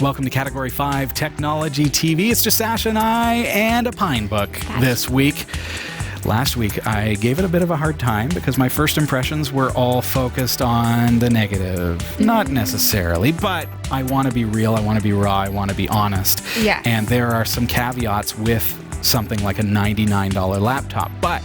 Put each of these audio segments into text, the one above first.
Welcome to Category 5 Technology TV. It's just Sasha and I and a Pinebook this week. Last week, I gave it a bit of a hard time because my first impressions were all focused on the negative. Not necessarily, but I want to be real, I want to be raw, I want to be honest. Yeah. And there are some caveats with something like a $99 laptop. But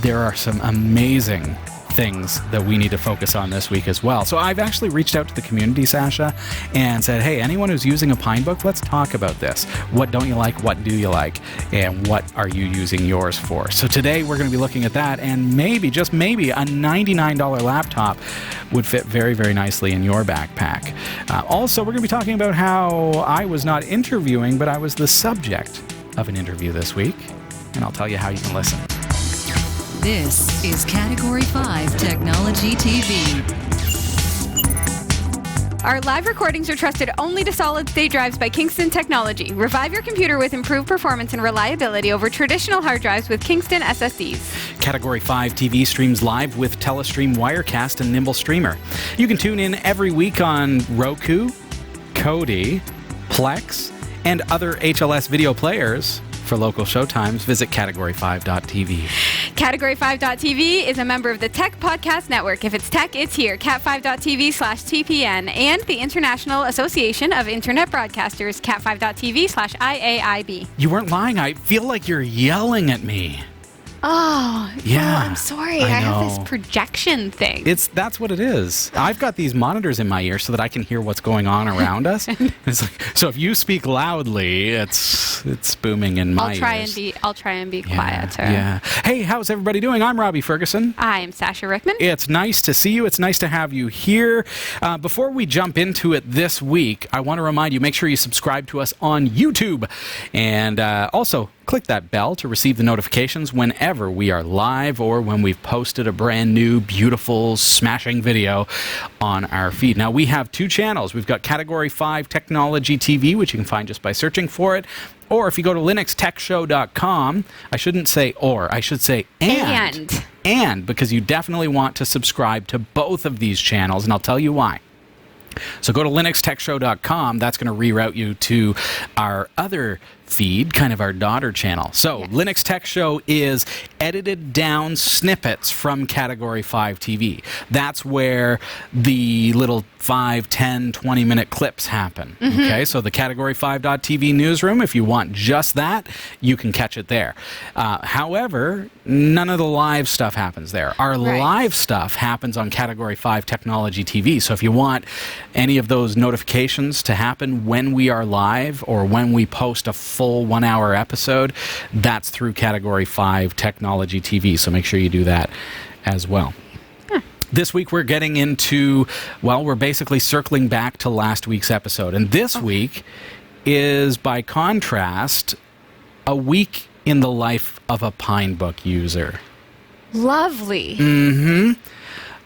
there are some amazing things that we need to focus on this week as well. So I've actually reached out to the community, Sasha, and said, hey, anyone who's using a Pinebook, let's talk about this. What don't you like? What do you like? And what are you using yours for? So today we're going to be looking at that, and maybe, just maybe, a $99 laptop would fit very, very nicely in your backpack. Also, we're going to be talking about how I was not interviewing, but I was the subject of an interview this week, and I'll tell you how you can listen. This is Category 5 Technology TV. Our live recordings are trusted only to solid-state drives by Kingston Technology. Revive your computer with improved performance and reliability over traditional hard drives with Kingston SSDs. Category 5 TV streams live with Telestream Wirecast and Nimble Streamer. You can tune in every week on Roku, Kodi, Plex, and other HLS video players. For local showtimes, visit category5.tv. Category5.tv is a member of the Tech Podcast Network. If it's tech, it's here. cat5.tv/TPN and the International Association of Internet Broadcasters, cat5.tv/IAIB. You weren't lying. I feel like you're yelling at me. Oh, yeah. Oh, I'm sorry. I I have know. this projection thing. That's what it is. I've got these monitors in my ear so that I can hear what's going on around us. It's like, so if you speak loudly, it's booming in my ears. I'll try and be quieter. Yeah. Hey, how's everybody doing? I'm Robbie Ferguson. I am Sasha Rickman. It's nice to see you. It's nice to have you here. Before we jump into it this week, I want to remind you, make sure you subscribe to us on YouTube. And also, click that bell to receive the notifications whenever we are live or when we've posted a brand new, beautiful, smashing video on our feed. Now, we have two channels. We've got Category 5 Technology TV, which you can find just by searching for it. Or if you go to linuxtechshow.com, I shouldn't say or, I should say and, because you definitely want to subscribe to both of these channels, and I'll tell you why. So go to linuxtechshow.com. That's going to reroute you to our other feed, kind of our daughter channel. So yes. Linux Tech Show is edited down snippets from Category 5 TV. That's where the little 5, 10, 20-minute clips happen. Mm-hmm. Okay, so the Category 5.tv newsroom, if you want just that, you can catch it there. However, none of the live stuff happens there. Our live stuff happens on Category 5 Technology TV. So if you want any of those notifications to happen when we are live or when we post a full 1-hour episode, that's through Category 5 Technology TV. So make sure you do that as well. This week we're getting into, well, we're basically circling back to last week's episode. And this week is, by contrast, a week in the life of a Pinebook user. Lovely. Mm-hmm.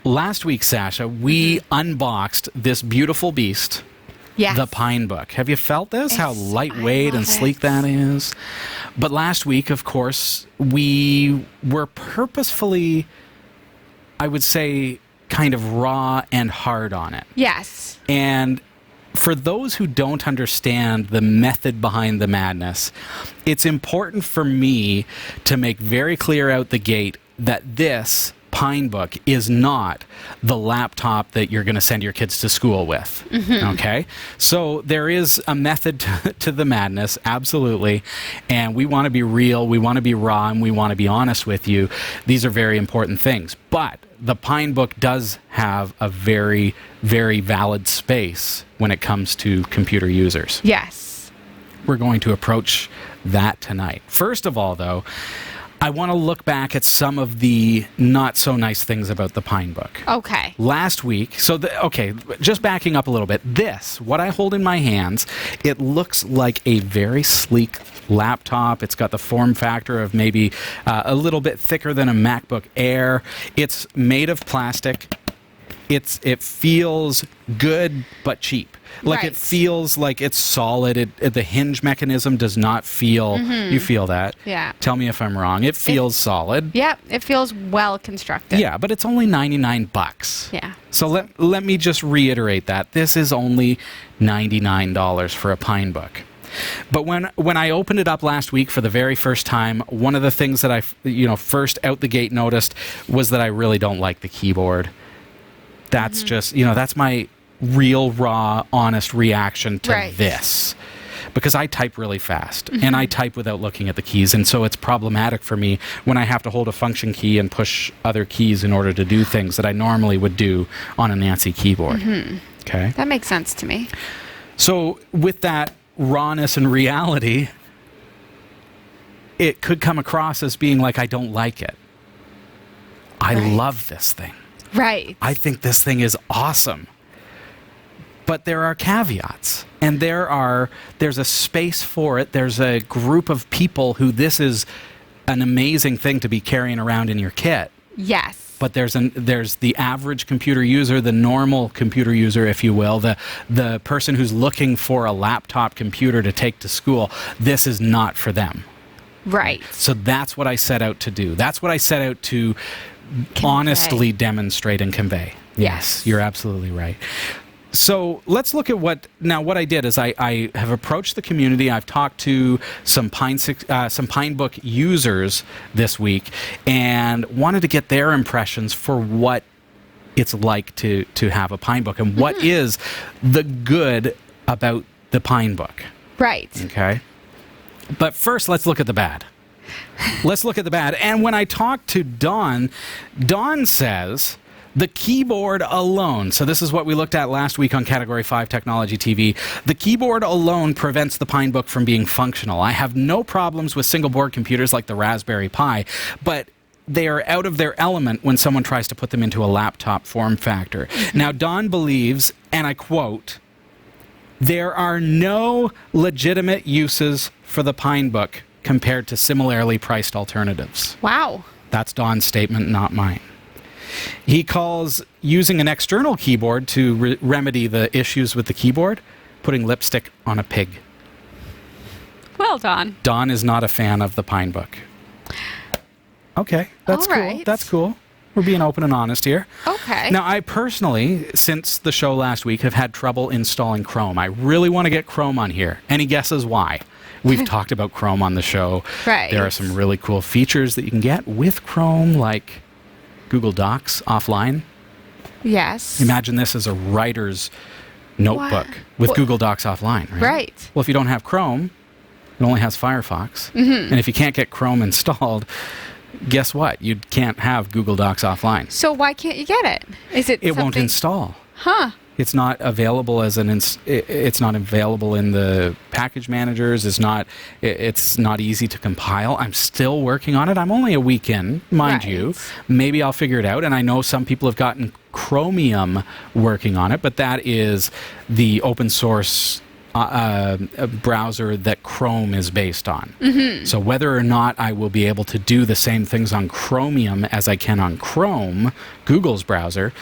Last week, Sasha, we unboxed this beautiful beast. Yes. The Pinebook. Have you felt this? How lightweight and sleek that is? But last week, of course, we were purposefully, I would say, kind of raw and hard on it. Yes. And for those who don't understand the method behind the madness, it's important for me to make very clear out the gate that this Pinebook is not the laptop that you're going to send your kids to school with. Mm-hmm. Okay? So there is a method to the madness, absolutely. And we want to be real, we want to be raw, and we want to be honest with you. These are very important things. But the Pinebook does have a very, very valid space when it comes to computer users. Yes. We're going to approach that tonight. First of all, though, I want to look back at some of the not so nice things about the Pinebook. Okay. Last week, just backing up a little bit, what I hold in my hands, it looks like a very sleek laptop. It's got the form factor of maybe a little bit thicker than a MacBook Air. It's made of plastic. it feels good but cheap. Like it feels like it's solid. The hinge mechanism does not feel. You feel that? Yeah. Tell me if I'm wrong. It feels solid. Yeah, it feels well constructed. Yeah, but it's only $99. Yeah. So let me just reiterate that this is only $99 for a Pinebook. But when I opened it up last week for the very first time, one of the things that I first out the gate noticed was that I really don't like the keyboard. That's just that's my real, raw, honest reaction to this. Because I type really fast, and I type without looking at the keys, and so it's problematic for me when I have to hold a function key and push other keys in order to do things that I normally would do on a Nancy keyboard. Okay? That makes sense to me. So with that rawness and reality, it could come across as being like I don't like it. I love this thing. Right. I think this thing is awesome. But there are caveats, and there's a space for it. There's a group of people who this is an amazing thing to be carrying around in your kit. Yes. But there's the average computer user, the normal computer user, if you will, the person who's looking for a laptop computer to take to school. This is not for them. Right. So that's what I set out to do. That's what I set out to honestly demonstrate and convey. Yes, you're absolutely right. So let's look at what I did is I have approached the community. I've talked to some Pinebook users this week and wanted to get their impressions for what it's like to have a Pinebook and what is the good about the Pinebook. Right. Okay. But first, let's look at the bad. Let's look at the bad. And when I talked to Dawn says the keyboard alone, so this is what we looked at last week on Category 5 Technology TV, the keyboard alone prevents the Pinebook from being functional. I have no problems with single board computers like the Raspberry Pi, but they are out of their element when someone tries to put them into a laptop form factor. Now, Dawn believes, and I quote, there are no legitimate uses for the Pinebook compared to similarly priced alternatives. Wow. That's Dawn's statement, not mine. He calls using an external keyboard to remedy the issues with the keyboard, putting lipstick on a pig. Well, Dawn. Dawn is not a fan of the Pinebook. Okay, that's cool. That's cool. We're being open and honest here. Okay. Now, I personally, since the show last week, have had trouble installing Chrome. I really want to get Chrome on here. Any guesses why? We've talked about Chrome on the show. Right. There are some really cool features that you can get with Chrome, like Google Docs offline. Yes. Imagine this as a writer's notebook with Google Docs offline, right? Right. Well, if you don't have Chrome, it only has Firefox. And if you can't get Chrome installed, guess what? You can't have Google Docs offline. So why can't you get it? Is it It won't install. Huh. It's not available as it's not available in the package managers. It's not easy to compile. I'm still working on it. I'm only a week in, mind you. Maybe I'll figure it out. And I know some people have gotten Chromium working on it, but that is the open source browser that Chrome is based on. So whether or not I will be able to do the same things on Chromium as I can on Chrome, Google's browser,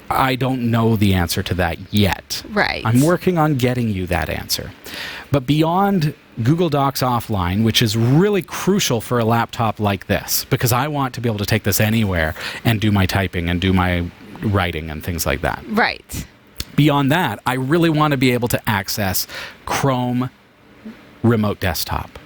I don't know the answer to that yet. Right. I'm working on getting you that answer. But beyond Google Docs offline, which is really crucial for a laptop like this, because I want to be able to take this anywhere and do my typing and do my writing and things like that. Right. Beyond that, I really want to be able to access Chrome Remote Desktop.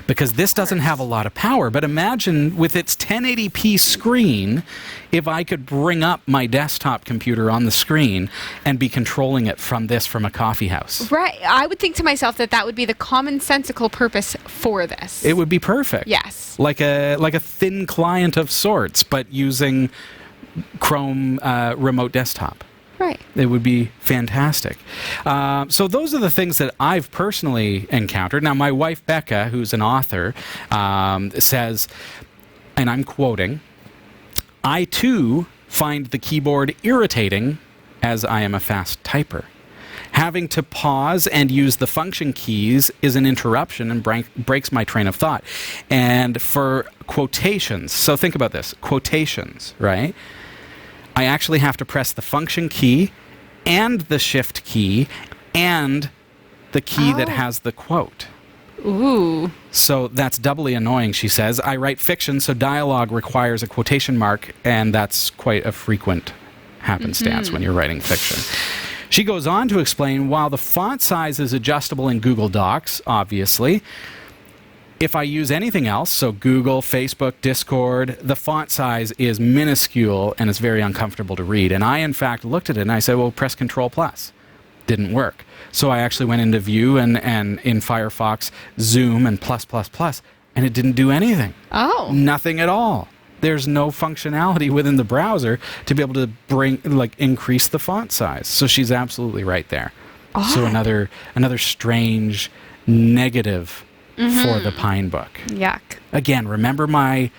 Because this doesn't have a lot of power, but imagine with its 1080p screen, if I could bring up my desktop computer on the screen and be controlling it from a coffee house. Right. I would think to myself that would be the commonsensical purpose for this. It would be perfect. Yes. Like a thin client of sorts, but using Chrome Remote Desktop. Right. It would be fantastic. So those are the things that I've personally encountered. Now, my wife, Becca, who's an author, says, and I'm quoting, I, too, find the keyboard irritating as I am a fast typer. Having to pause and use the function keys is an interruption and breaks my train of thought. And for quotations, so think about this, quotations, right? I actually have to press the function key and the shift key and the key that has the quote. Ooh. So that's doubly annoying, she says. I write fiction, so dialogue requires a quotation mark, and that's quite a frequent happenstance when you're writing fiction. She goes on to explain, while the font size is adjustable in Google Docs, obviously, if I use anything else, so Google, Facebook, Discord, the font size is minuscule and it's very uncomfortable to read. And I, in fact, looked at it and I said, well, press Control+. Didn't work. So I actually went into View and in Firefox, Zoom and +++, and it didn't do anything. Oh. Nothing at all. There's no functionality within the browser to be able to increase the font size. So she's absolutely right there. Odd. So another strange negative for the Pinebook. Yuck. Again, remember my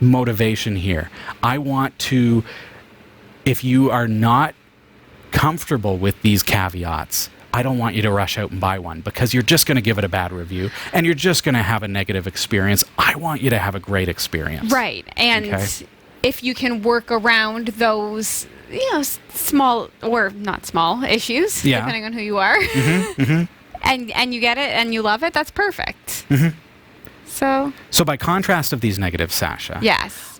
motivation here. I want to, if you are not comfortable with these caveats, I don't want you to rush out and buy one because you're just going to give it a bad review and you're just going to have a negative experience. I want you to have a great experience. Right. And if you can work around those, small or not small issues, depending on who you are, and you get it and you love it, that's perfect. So by contrast of these negatives, Sasha. Yes.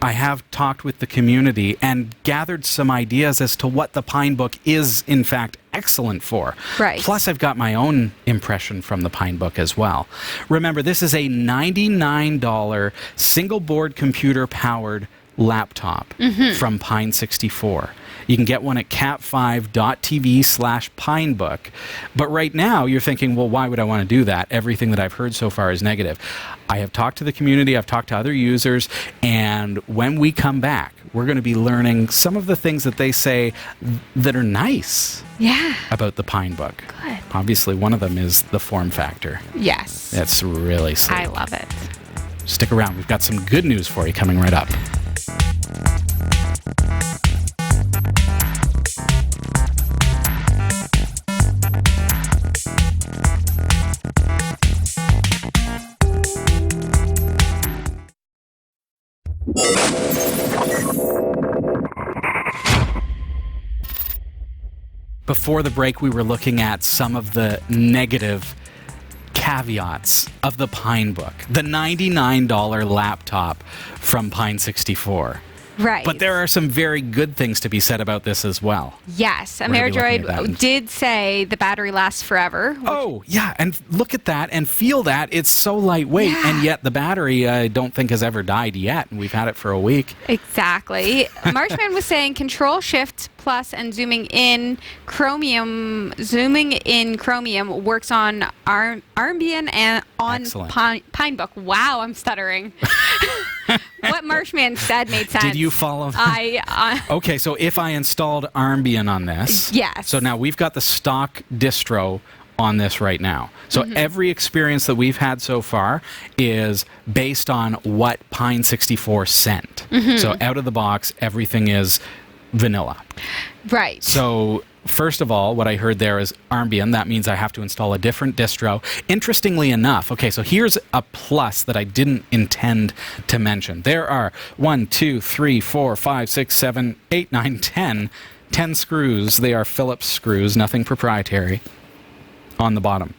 I have talked with the community and gathered some ideas as to what the Pinebook is, in fact, excellent for. Right. Plus, I've got my own impression from the Pinebook as well. Remember, this is a $99 single-board computer-powered laptop from Pine64. You can get one at cat5.tv/Pinebook. But right now, you're thinking, well, why would I want to do that? Everything that I've heard so far is negative. I have talked to the community, I've talked to other users, and when we come back, we're going to be learning some of the things that they say that are nice about the Pinebook. Good. Obviously, one of them is the form factor. Yes. That's really slick. I love it. Stick around. We've got some good news for you coming right up. Before the break, we were looking at some of the negative caveats of the Pinebook, the $99 laptop from Pine64. Right. But there are some very good things to be said about this as well. Yes. We're gonna be looking at Ameridroid that. did say the battery lasts forever. Oh, yeah. And look at that and feel that. It's so lightweight. Yeah. And yet the battery, I don't think has ever died yet. And we've had it for a week. Exactly. Marshman was saying Control Shift Plus and zooming in Chromium works on Armbian and on Excellent. Pinebook. Wow, I'm stuttering. What Marshman said made sense. Did you follow? Okay, so if I installed Armbian on this. Yes. So now we've got the stock distro on this right now. So every experience that we've had so far is based on what Pine64 sent. So out of the box, everything is vanilla. Right. So first of all, what I heard there is Armbian. That means I have to install a different distro. Interestingly enough, okay, so here's a plus that I didn't intend to mention. There are 1, 2, 3, 4, 5, 6, 7, 8, 9, 10 screws. They are Phillips screws, nothing proprietary, on the bottom.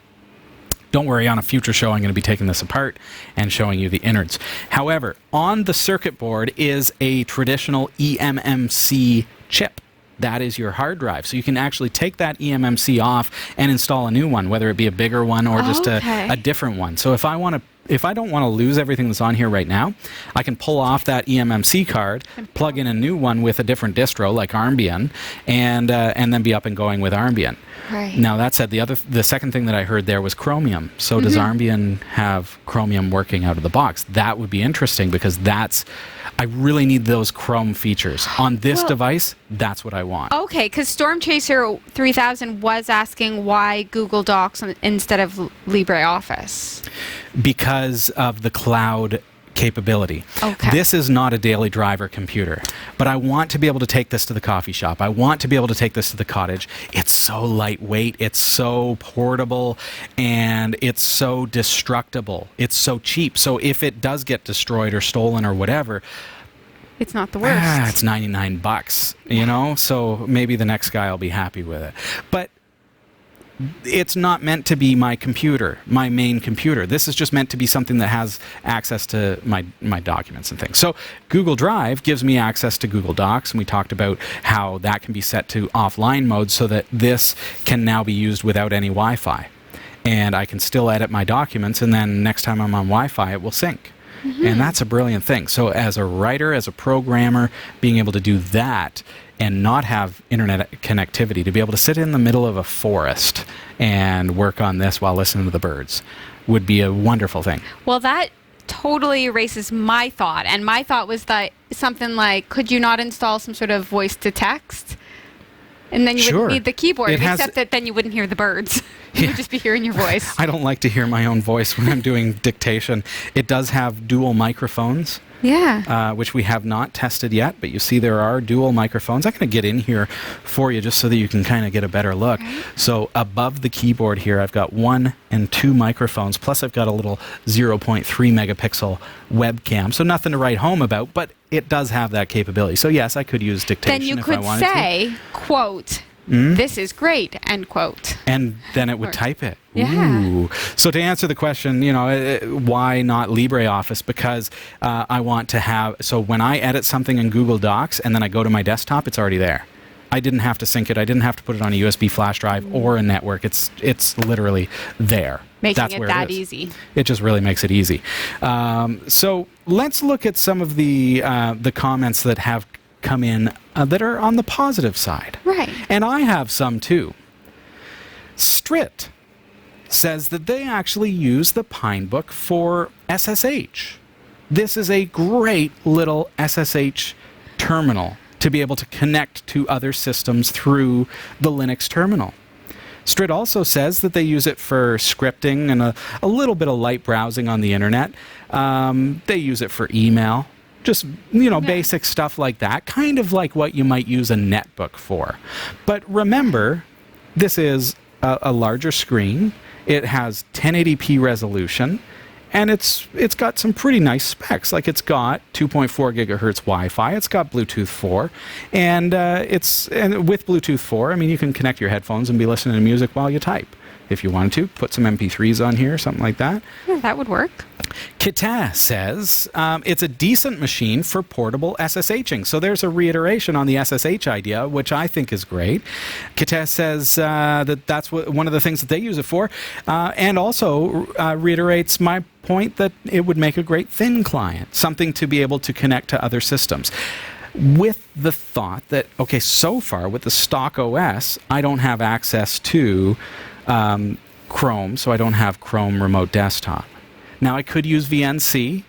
Don't worry, on a future show, I'm going to be taking this apart and showing you the innards. However, on the circuit board is a traditional eMMC chip. That is your hard drive. So you can actually take that eMMC off and install a new one, whether it be a bigger one or just a different one. So if I don't want to lose everything that's on here right now, I can pull off that eMMC card, plug in a new one with a different distro like Armbian, and then be up and going with Armbian. Right. Now that said, the second thing that I heard there was Chromium. So does Armbian have Chromium working out of the box? That would be interesting because I really need those Chrome features. On this device, that's what I want. Okay, because Storm Chaser 3000 was asking why Google Docs instead of LibreOffice. Because of the cloud capability. Okay. This is not a daily driver computer, but I want to be able to take this to the coffee shop. I want to be able to take this to the cottage. It's so lightweight, it's so portable, and it's so destructible. It's so cheap. So if it does get destroyed or stolen or whatever, It's not the worst. It's $99, you know, so maybe the next guy will be happy with it. But it's not meant to be my computer, my main computer. This is just meant to be something that has access to my documents and things. So Google Drive gives me access to Google Docs, and we talked about how that can be set to offline mode so that this can now be used without any Wi-Fi. And I can still edit my documents, and then next time I'm on Wi-Fi, it will sync. And that's a brilliant thing. So as a writer, as a programmer, being able to do that and not have internet connectivity, to be able to sit in the middle of a forest and work on this while listening to the birds would be a wonderful thing. Well, that totally erases my thought. And my thought was that something like, could you not install some sort of voice to text? And then you wouldn't need the keyboard, except that then you wouldn't hear the birds. You would just be hearing your voice. I don't like to hear my own voice when I'm doing dictation. It does have dual microphones. Yeah. Which we have not tested yet, but you see there are dual microphones. I'm going to get in here for you just so that you can kind of get a better look. Right. So above the keyboard here, I've got 1 and 2 microphones, plus I've got a little 0.3 megapixel webcam. So nothing to write home about, but it does have that capability. So yes, I could use dictation if I wanted to. Then you could say, quote, this is great, end quote. And then it would type it. Yeah. Ooh. So to answer the question, you know, why not LibreOffice? Because I want to have, so when I edit something in Google Docs and then I go to my desktop, it's already there. I didn't have to sync it. I didn't have to put it on a USB flash drive or a network. It's literally there. Making it that easy. It just really makes it easy. So let's look at some of the comments that have come in that are on the positive side. Right. And I have some too. Strit says that they actually use the Pinebook for SSH. This is a great little SSH terminal to be able to connect to other systems through the Linux terminal. Strit also says that they use it for scripting and a little bit of light browsing on the internet. They use it for email. Just, you know, basic stuff like that, kind of like what you might use a netbook for. But remember, this is a larger screen. It has 1080p resolution, and it's got some pretty nice specs. Like, it's got 2.4 gigahertz Wi-Fi. It's got Bluetooth 4, and with Bluetooth 4, I mean, you can connect your headphones and be listening to music while you type. If you wanted to, put some MP3s on here, something like that. Yeah, that would work. Kita says it's a decent machine for portable SSHing. So there's a reiteration on the SSH idea, which I think is great. Kita says that's one of the things that they use it for, and also reiterates my point that it would make a great thin client, something to be able to connect to other systems. With the thought that, okay, so far with the stock OS, I don't have access to Chrome, so I don't have Chrome Remote Desktop. Now, I could use VNC.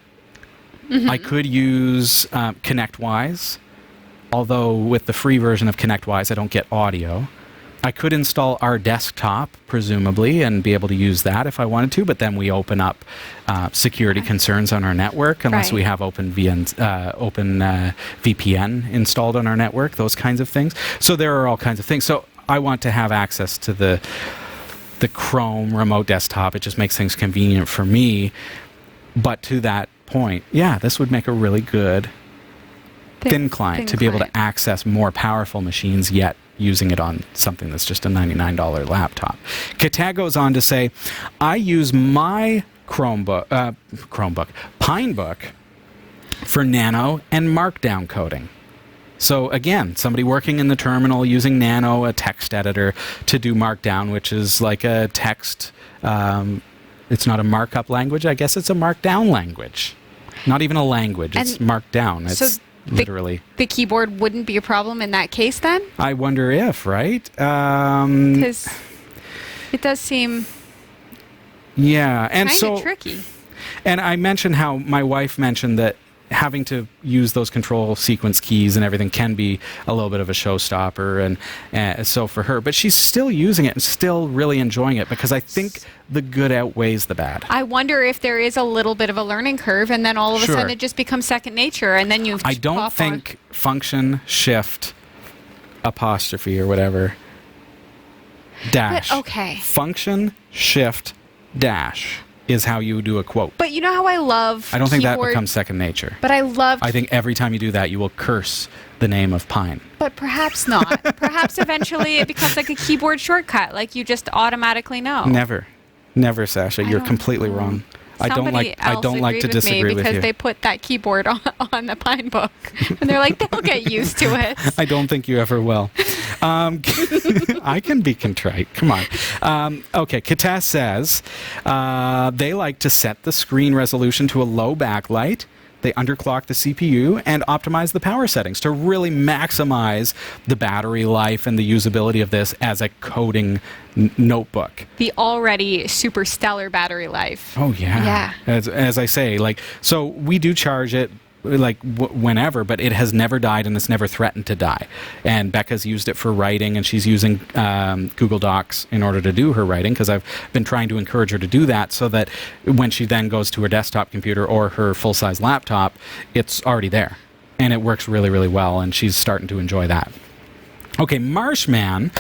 I could use ConnectWise, although with the free version of ConnectWise, I don't get audio. I could install our desktop, presumably, and be able to use that if I wanted to, but then we open up security concerns on our network unless we have Open VPN installed on our network, those kinds of things. So there are all kinds of things. So I want to have access to the Chrome Remote Desktop. It just makes things convenient for me. But to that point, yeah, this would make a really good thin client to be able to access more powerful machines, yet using it on something that's just a $99 laptop. Kita goes on to say, I use my Pinebook for Nano and Markdown coding. So again, somebody working in the terminal using Nano, a text editor, to do Markdown, which is like a text, it's not a markup language, I guess it's a Markdown language. Not even a language, it's Markdown. It's literally. The keyboard wouldn't be a problem in that case then? I wonder if, right? Because it does seem and kind of tricky. And I mentioned how my wife mentioned that having to use those control sequence keys and everything can be a little bit of a showstopper, and so for her, but she's still using it and still really enjoying it, because I think the good outweighs the bad. I wonder if there is a little bit of a learning curve, and then all of a sudden it just becomes second nature, and then you I don't think function shift apostrophe or whatever dash. But, okay. Function shift dash. is how you do a quote. But you know how I love I don't think that keyboard- becomes second nature. But I think every time you do that, you will curse the name of Pine. But perhaps not. Perhaps eventually it becomes like a keyboard shortcut, like you just automatically know. Never, Sasha. You're completely wrong. I don't like to disagree with because you. they put that keyboard on the Pinebook, and they're like, they'll get used to it. I don't think you ever will. I can be contrite. Come on. Okay, Katas says they like to set the screen resolution to a low backlight. They underclock the CPU and optimize the power settings to really maximize the battery life and the usability of this as a coding notebook. The already super stellar battery life. Oh, yeah. Yeah. As I say, like, so we do charge it like whenever, but it has never died and it's never threatened to die. And Becca's used it for writing, and she's using Google Docs in order to do her writing, because I've been trying to encourage her to do that so that when she then goes to her desktop computer or her full-size laptop, it's already there. And it works really, really well, and she's starting to enjoy that. Okay, Marshman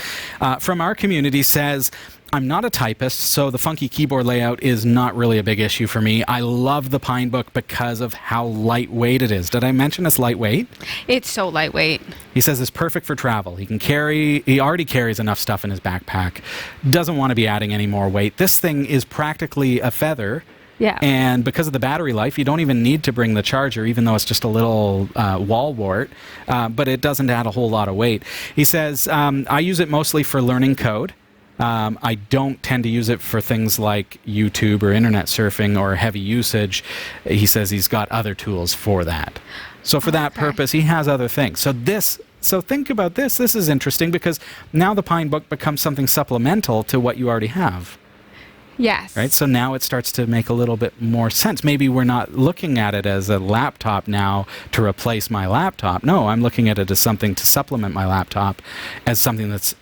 from our community says, I'm not a typist, so the funky keyboard layout is not really a big issue for me. I love the Pinebook because of how lightweight it is. Did I mention it's lightweight? It's so lightweight. He says it's perfect for travel. He already carries enough stuff in his backpack. Doesn't want to be adding any more weight. This thing is practically a feather. Yeah. And because of the battery life, you don't even need to bring the charger, even though it's just a little wall wart. But it doesn't add a whole lot of weight. He says, I use it mostly for learning code. I don't tend to use it for things like YouTube or internet surfing or heavy usage. He says he's got other tools for that. So for that purpose, he has other things. So think about this. This is interesting because now the Pinebook becomes something supplemental to what you already have. Yes. Right? So now it starts to make a little bit more sense. Maybe we're not looking at it as a laptop now to replace my laptop. No, I'm looking at it as something to supplement my laptop, as something that's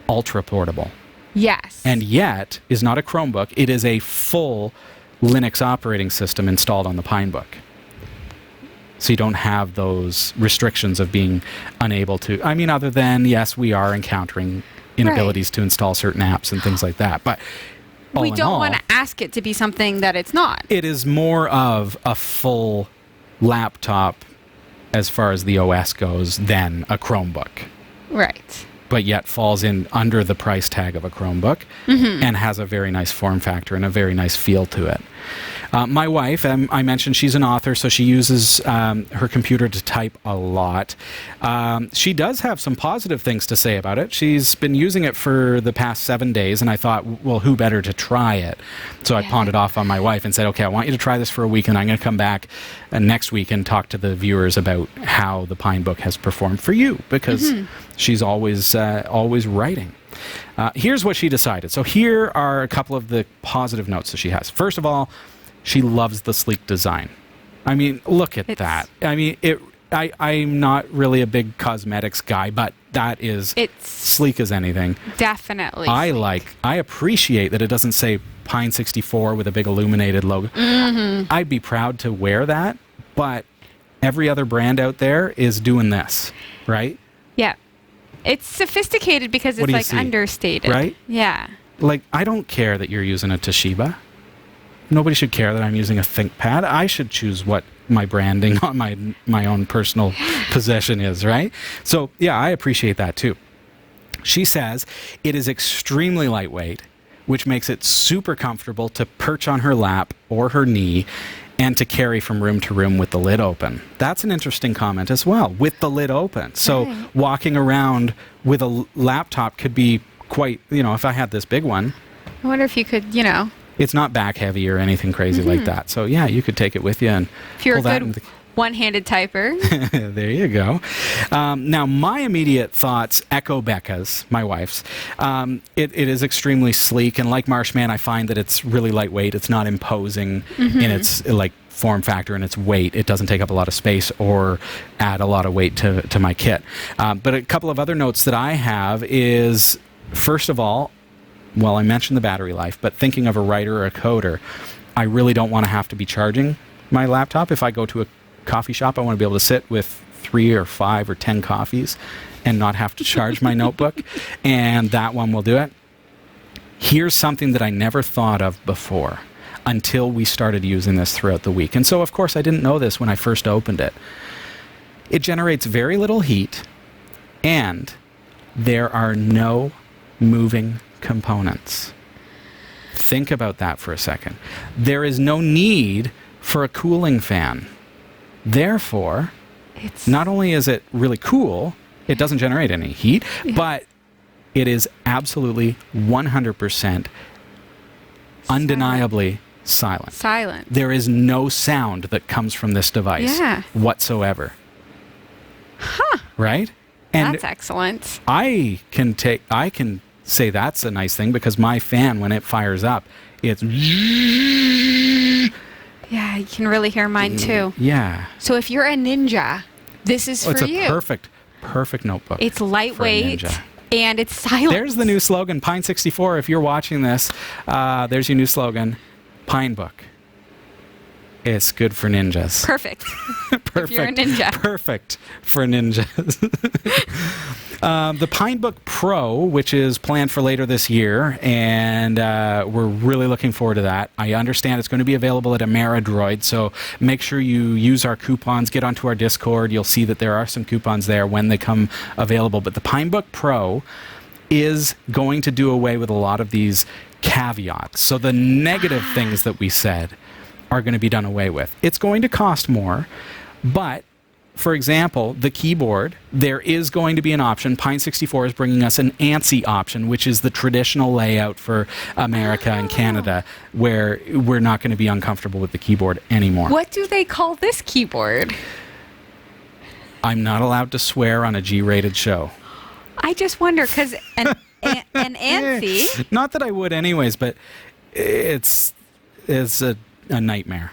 ultra portable. Yes. And yet is not a Chromebook. It is a full Linux operating system installed on the Pinebook. So you don't have those restrictions of being unable to, I mean, other than, yes, we are encountering inabilities to install certain apps and things like that. But we don't want to ask it to be something that it's not. It is more of a full laptop as far as the OS goes than a Chromebook. Right. But yet falls in under the price tag of a Chromebook and has a very nice form factor and a very nice feel to it. My wife, I mentioned she's an author, so she uses her computer to type a lot. She does have some positive things to say about it. She's been using it for the past 7 days, and I thought, well, who better to try it? So I pawned it off on my wife and said, okay, I want you to try this for a week, and I'm going to come back next week and talk to the viewers about how the Pinebook has performed for you, because she's always writing. Here's what she decided. So here are a couple of the positive notes that she has. First of all, she loves the sleek design. I mean, look at that. I mean, I'm not really a big cosmetics guy, but that is sleek as anything. Definitely. I appreciate that it doesn't say Pine 64 with a big illuminated logo. I'd be proud to wear that, but every other brand out there is doing this, right? Yeah. It's sophisticated because it's like understated. Right? Yeah. Like, I don't care that you're using a Toshiba. Nobody should care that I'm using a ThinkPad. I should choose what my branding on my own personal possession is, right? So, yeah, I appreciate that too. She says it is extremely lightweight, which makes it super comfortable to perch on her lap or her knee and to carry from room to room with the lid open. That's an interesting comment as well, with the lid open. So walking around with a laptop could be quite, if I had this big one. I wonder if you could, It's not back heavy or anything crazy like that. So, yeah, you could take it with you and if you're pull a good one-handed typer. There you go. Now, my immediate thoughts echo Becca's, my wife's. It is extremely sleek, and like Marshman, I find that it's really lightweight. It's not imposing in its form factor and its weight. It doesn't take up a lot of space or add a lot of weight to my kit. But a couple of other notes that I have is, first of all, well, I mentioned the battery life, but thinking of a writer or a coder, I really don't want to have to be charging my laptop. If I go to a coffee shop, I want to be able to sit with 3 or 5 or 10 coffees and not have to charge my notebook, and that one will do it. Here's something that I never thought of before. until we started using this throughout the week. And so, of course, I didn't know this when I first opened it. It generates very little heat, and there are no moving components. Think about that for a second. There is no need for a cooling fan. Therefore, not only is it really cool, it doesn't generate any heat, but it is absolutely 100% undeniably silent. There is no sound that comes from this device whatsoever. Huh. Right? And that's excellent. I can say that's a nice thing because my fan, when it fires up, it's... Yeah, you can really hear mine too. Yeah. So if you're a ninja, this is for you. It's a perfect notebook. It's lightweight and it's silent. There's the new slogan, Pine 64. If you're watching this, there's your new slogan, Pinebook. It's good for ninjas. Perfect. If you're a ninja. Perfect for ninjas. The Pinebook Pro, which is planned for later this year, and we're really looking forward to that. I understand it's going to be available at Ameridroid, so make sure you use our coupons. Get onto our Discord. You'll see that there are some coupons there when they come available. But the Pinebook Pro is going to do away with a lot of these caveats. So the negative things that we said are going to be done away with. It's going to cost more, but for example, the keyboard, there is going to be an option. Pine 64 is bringing us an ANSI option, which is the traditional layout for America and Canada, where we're not going to be uncomfortable with the keyboard anymore. What do they call this keyboard? I'm not allowed to swear on a G-rated show. I just wonder, because an ANSI... Not that I would anyways, but it's a nightmare.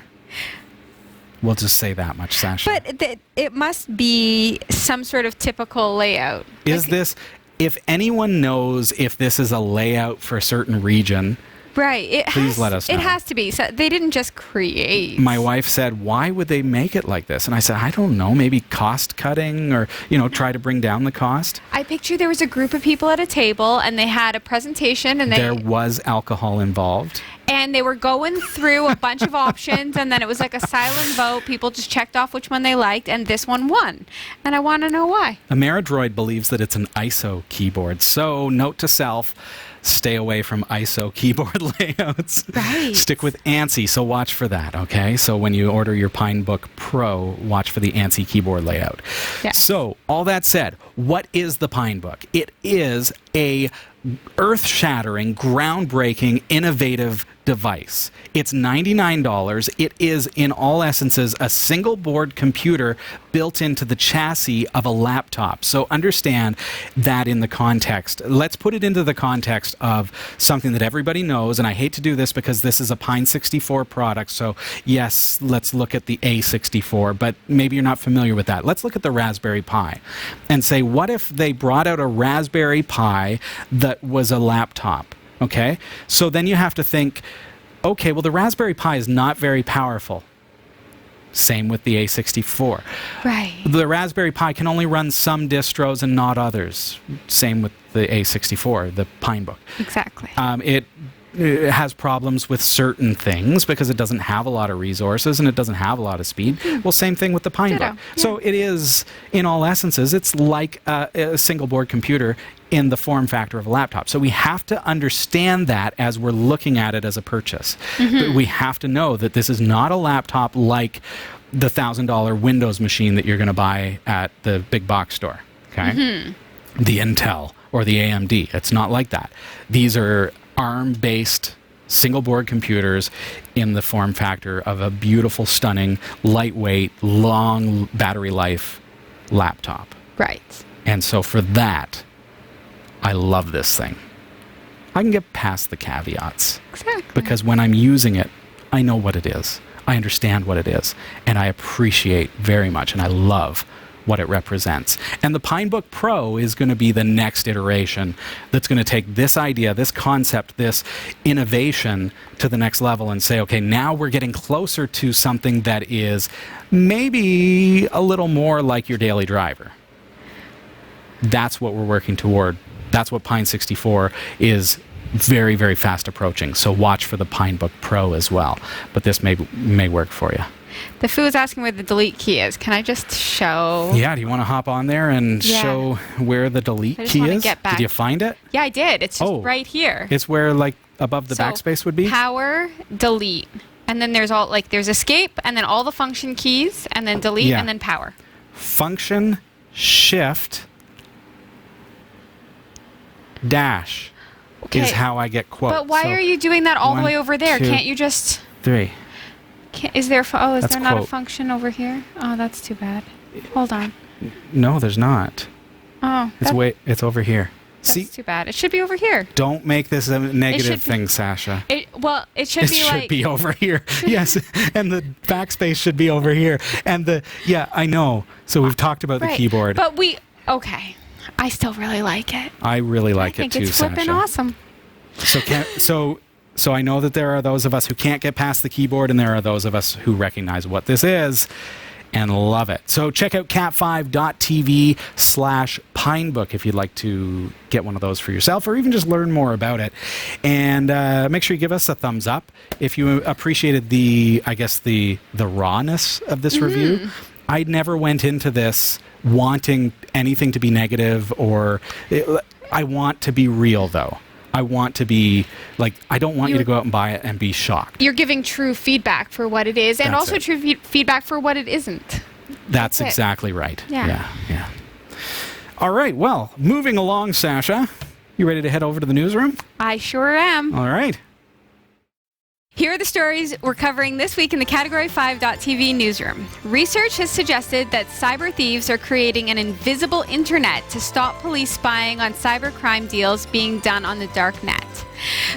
We'll just say that much, Sasha. But it must be some sort of typical layout. Is this, if anyone knows if this is a layout for a certain region, right? Please let us know. It has to be. So they didn't just create. My wife said, why would they make it like this? And I said, I don't know, maybe cost cutting or, try to bring down the cost. I picture there was a group of people at a table and they had a presentation and there was alcohol involved. And they were going through a bunch of options, and then it was like a silent vote. People just checked off which one they liked, and this one won. And I want to know why. Ameridroid believes that it's an ISO keyboard. So, note to self, stay away from ISO keyboard layouts. Right. Stick with ANSI, so watch for that, okay? So when you order your Pinebook Pro, watch for the ANSI keyboard layout. Yeah. So, all that said, what is the Pinebook? It is a earth-shattering, groundbreaking, innovative device. It's $99. It is, in all essences, a single board computer built into the chassis of a laptop. So understand that in the context. Let's put it into the context of something that everybody knows, and I hate to do this because this is a Pine 64 product, so yes, let's look at the A64, but maybe you're not familiar with that. Let's look at the Raspberry Pi and say, what if they brought out a Raspberry Pi that was a laptop? Okay, so then you have to think, okay, well, the Raspberry Pi is not very powerful. Same with the A64. Right. The Raspberry Pi can only run some distros and not others. Same with the A64, the Pinebook. Exactly. It has problems with certain things because it doesn't have a lot of resources and it doesn't have a lot of speed. Well, same thing with the Pinebook. Yeah. So it is, in all essences, it's like a single board computer in the form factor of a laptop. So we have to understand that as we're looking at it as a purchase. But we have to know that this is not a laptop like the $1,000 Windows machine that you're going to buy at the big box store. Okay? The Intel or the AMD. It's not like that. These are ARM-based single board computers in the form factor of a beautiful, stunning, lightweight, long battery life laptop. Right. And so for that, I love this thing. I can get past the caveats. Exactly. Because when I'm using it, I know what it is. I understand what it is. And I appreciate very much, and I love what it represents. And the Pinebook Pro is going to be the next iteration that's going to take this idea, this concept, this innovation to the next level and say, okay, now we're getting closer to something that is maybe a little more like your daily driver. That's what we're working toward. That's what Pine 64 is very, very fast approaching. So watch for the Pinebook Pro as well. But this may work for you. The Foo is asking where the delete key is. Can I just show? Yeah, do you want to hop on there and show where the delete key is? Get back. Did you find it? Yeah, I did. It's just right here. It's where, like, above the backspace would be? Power, delete. And then there's there's escape, and then all the function keys, and then delete, and then power. Function, shift, dash is how I get quotes. But why are you doing that all the way over there? 2, Can't you just... 3. Is there That's not quote. a function over here? Oh, that's too bad. Hold on. No, there's not. Oh. It's over here. That's See? too bad. It should be over here. Don't make this a negative thing, Sasha. It should be over here. Yes, and the backspace should be over here. And I know. So we've talked about the keyboard. But I still really like it. I really like it too, Sasha. I think it's flipping awesome. So I know that there are those of us who can't get past the keyboard, and there are those of us who recognize what this is and love it. So check out cat5.tv/Pinebook if you'd like to get one of those for yourself, or even just learn more about it. And make sure you give us a thumbs up if you appreciated the rawness of this review. I never went into this wanting anything to be negative, I want to be real, though. I want to be, I don't want you to go out and buy it and be shocked. You're giving true feedback for what it is, and also true feedback for what it isn't. That's exactly right. Yeah. All right, well, moving along, Sasha. You ready to head over to the newsroom? I sure am. All right. Here are the stories we're covering this week in the Category 5.tv newsroom. Research has suggested that cyber thieves are creating an invisible internet to stop police spying on cybercrime deals being done on the dark net.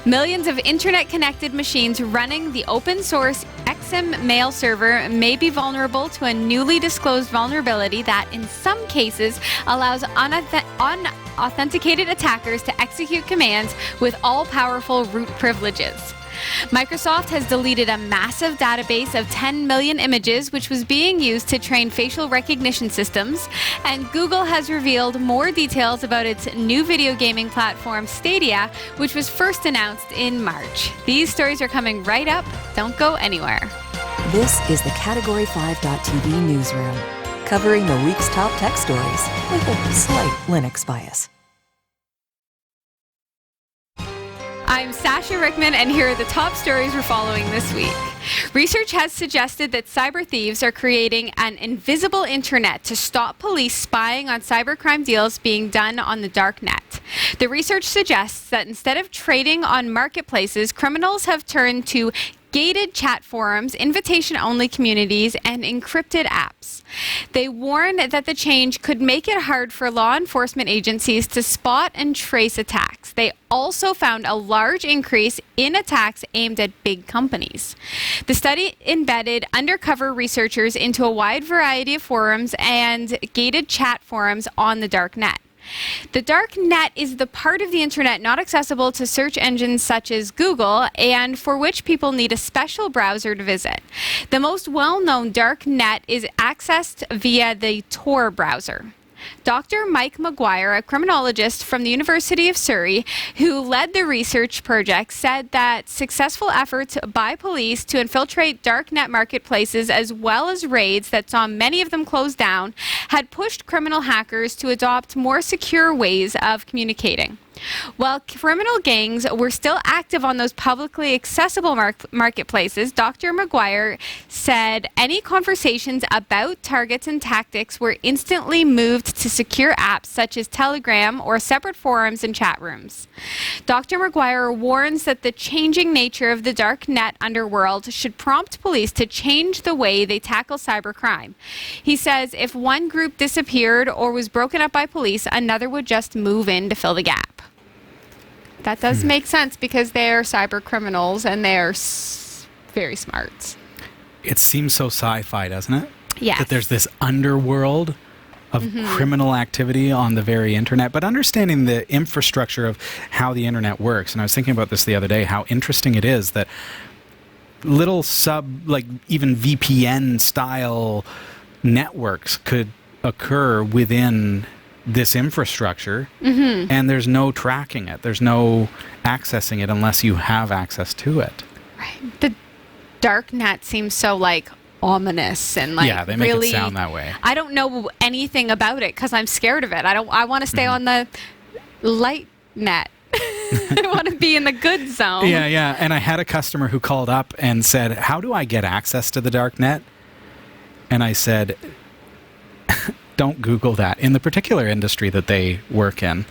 Millions of internet-connected machines running the open-source XM mail server may be vulnerable to a newly disclosed vulnerability that, in some cases, allows unauthenticated attackers to execute commands with all-powerful root privileges. Microsoft has deleted a massive database of 10 million images, which was being used to train facial recognition systems, and Google has revealed more details about its new video gaming platform, Stadia, which was first announced in March. These stories are coming right up. Don't go anywhere. This is the Category 5.tv newsroom, covering the week's top tech stories with a slight Linux bias. I'm Sasha Rickman, and here are the top stories we're following this week. Research has suggested that cyber thieves are creating an invisible internet to stop police spying on cybercrime deals being done on the dark net. The research suggests that instead of trading on marketplaces, criminals have turned to gated chat forums, invitation-only communities, and encrypted apps. They warn that the change could make it hard for law enforcement agencies to spot and trace attacks. They also found a large increase in attacks aimed at big companies. The study embedded undercover researchers into a wide variety of forums and gated chat forums on the dark net. The dark net is the part of the internet not accessible to search engines such as Google, and for which people need a special browser to visit. The most well-known dark net is accessed via the Tor browser. Dr. Mike McGuire, a criminologist from the University of Surrey, who led the research project, said that successful efforts by police to infiltrate darknet marketplaces, as well as raids that saw many of them close down, had pushed criminal hackers to adopt more secure ways of communicating. While criminal gangs were still active on those publicly accessible marketplaces, Dr. McGuire said any conversations about targets and tactics were instantly moved to secure apps such as Telegram or separate forums and chat rooms. Dr. McGuire warns that the changing nature of the dark net underworld should prompt police to change the way they tackle cybercrime. He says if one group disappeared or was broken up by police, another would just move in to fill the gap. That does make sense because they're cyber criminals and they're very smart. It seems so sci-fi, doesn't it? Yes. That there's this underworld of criminal activity on the very internet, but understanding the infrastructure of how the internet works. And I was thinking about this the other day, how interesting it is that little even VPN style networks could occur within this infrastructure, and there's no tracking it. There's no accessing it unless you have access to it. Right. The dark net seems so like ominous and like Yeah, they make really, it sound that way. I don't know anything about it because I'm scared of it. I want to stay on the light net. I want to be in the good zone. Yeah. And I had a customer who called up and said, "How do I get access to the dark net?" And I said, "Don't Google that." In the particular industry that they work in,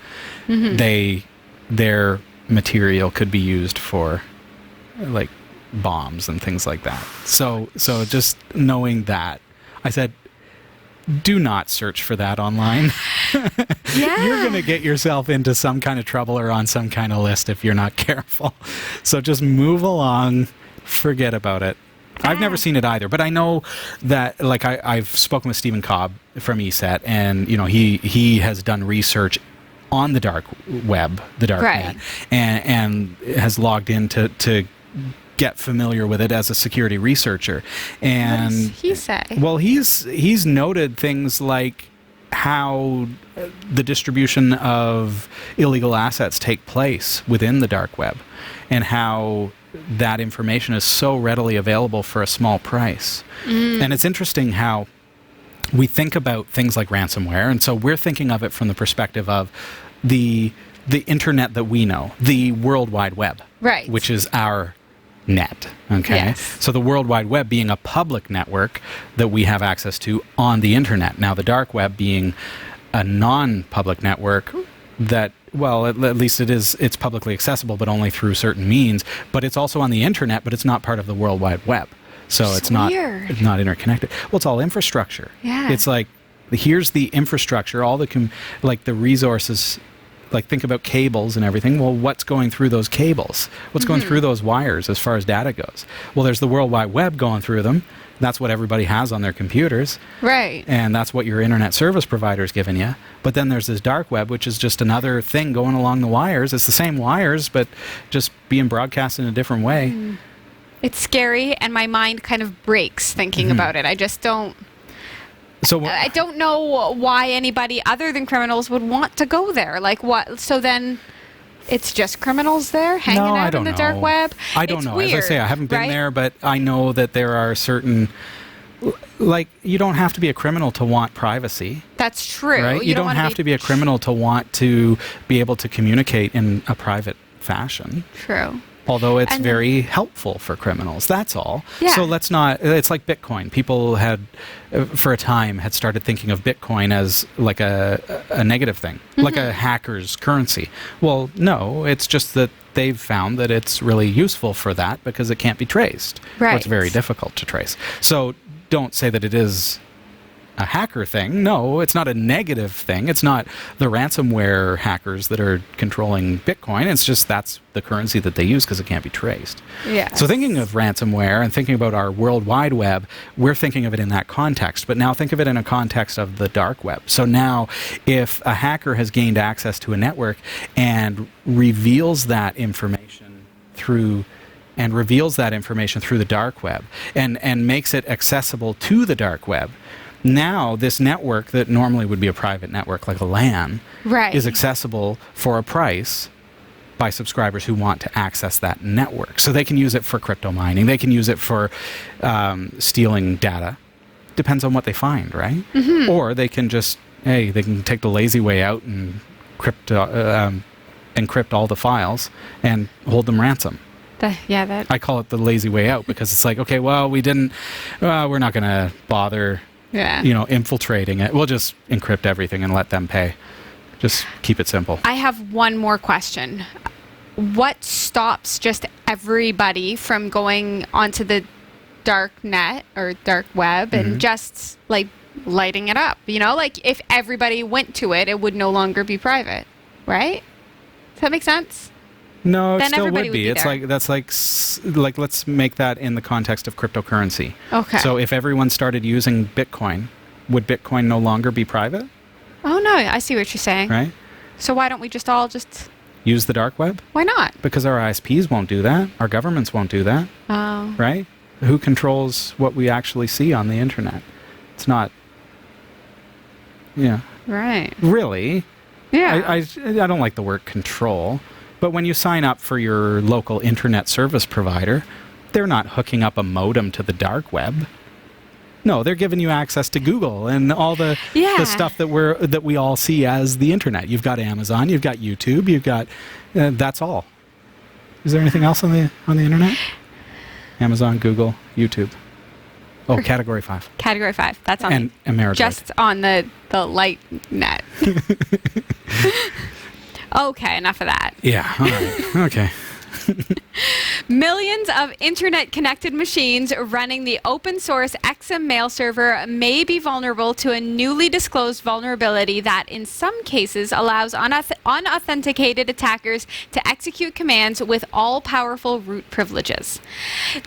their material could be used for like bombs and things like that. So just knowing that, I said, do not search for that online. Yeah. You're going to get yourself into some kind of trouble or on some kind of list if you're not careful. So just move along, forget about it. I've never seen it either, but I know that, like, I've spoken with Stephen Cobb from ESET, and, you know, he has done research on the dark web, the dark net, and has logged in to get familiar with it as a security researcher. And what does he say? Well, he's noted things like how the distribution of illegal assets take place within the dark web, and how that information is so readily available for a small price. And it's interesting how we think about things like ransomware, and so we're thinking of it from the perspective of the internet that we know, the World Wide Web, Right. which is our net. Okay. Yes. So the World Wide Web being a public network that we have access to on the internet. Now the dark web being a non-public network that, well, at least it's publicly accessible, but only through certain means. But it's also on the internet, but it's not part of the World Wide Web. So it's not interconnected. Well, it's all infrastructure. Yeah. It's like, here's the infrastructure, all the like the resources. Like, think about cables and everything. Well, what's going through those cables? What's going through those wires as far as data goes? Well, there's the World Wide Web going through them. That's what everybody has on their computers. Right. And that's what your internet service provider's giving you. But then there's this dark web, which is just another thing going along the wires. It's the same wires, but just being broadcast in a different way. It's scary, and my mind kind of breaks thinking about it. I just don't... So I don't know why anybody other than criminals would want to go there. Like, what? So then it's just criminals there hanging out in the dark web? I don't It's know. weird, As I say, I haven't been right? there, but I know that there are certain... Like, you don't have to be a criminal to want privacy. That's true. Right? You don't wanna have to be a criminal to want to be able to communicate in a private fashion. True. Although it's And- very helpful for criminals, that's all. Yeah. So let's not, it's like Bitcoin. People had, for a time, had started thinking of Bitcoin as like a negative thing, like a hacker's currency. Well, no, it's just that they've found that it's really useful for that because it can't be traced. Or Right. it's very difficult to trace. So don't say that it is a hacker thing. No, it's not a negative thing. It's not the ransomware hackers that are controlling Bitcoin. It's just that's the currency that they use because it can't be traced. Yeah. So thinking of ransomware and thinking about our World Wide Web, we're thinking of it in that context. But now think of it in a context of the dark web. So now if a hacker has gained access to a network and reveals that information through the dark web and makes it accessible to the dark web, now this network that normally would be a private network like a LAN Right. is accessible for a price by subscribers who want to access that network. So they can use it for crypto mining. They can use it for stealing data. Depends on what they find, right? Or they can just, they can take the lazy way out and encrypt all the files and hold them ransom. I call it the lazy way out because it's like, okay, well, we're not going to bother infiltrating it. We'll just encrypt everything and let them pay. Just keep it simple. I have one more question. What stops just everybody from going onto the dark net or dark web and just like lighting it up? You know, like if everybody went to it, it would no longer be private, right? Does that make sense? No, it Then still everybody would be. would be It's like let's make that in the context of cryptocurrency. Okay. So if everyone started using Bitcoin, would Bitcoin no longer be private? Oh no, I see what you're saying. Right? So why don't we just all just... Use the dark web? Why not? Because our ISPs won't do that. Our governments won't do that. Oh. Right? Who controls what we actually see on the internet? It's not... Yeah. Right. Really. Yeah. I don't like the word control, but when you sign up for your local internet service provider, they're not hooking up a modem to the dark web. No, they're giving you access to Google and all the stuff that we all see as the internet. You've got Amazon, you've got YouTube, you've got that's all. Is there anything else on the internet? Amazon, Google, YouTube. Oh, Category 5. Category 5. That's on and Ameritrade. just on the light net. Okay, enough of that. Yeah. All right. Okay. Millions of internet-connected machines running the open-source XM mail server may be vulnerable to a newly disclosed vulnerability that, in some cases, allows unauthenticated attackers to execute commands with all-powerful root privileges.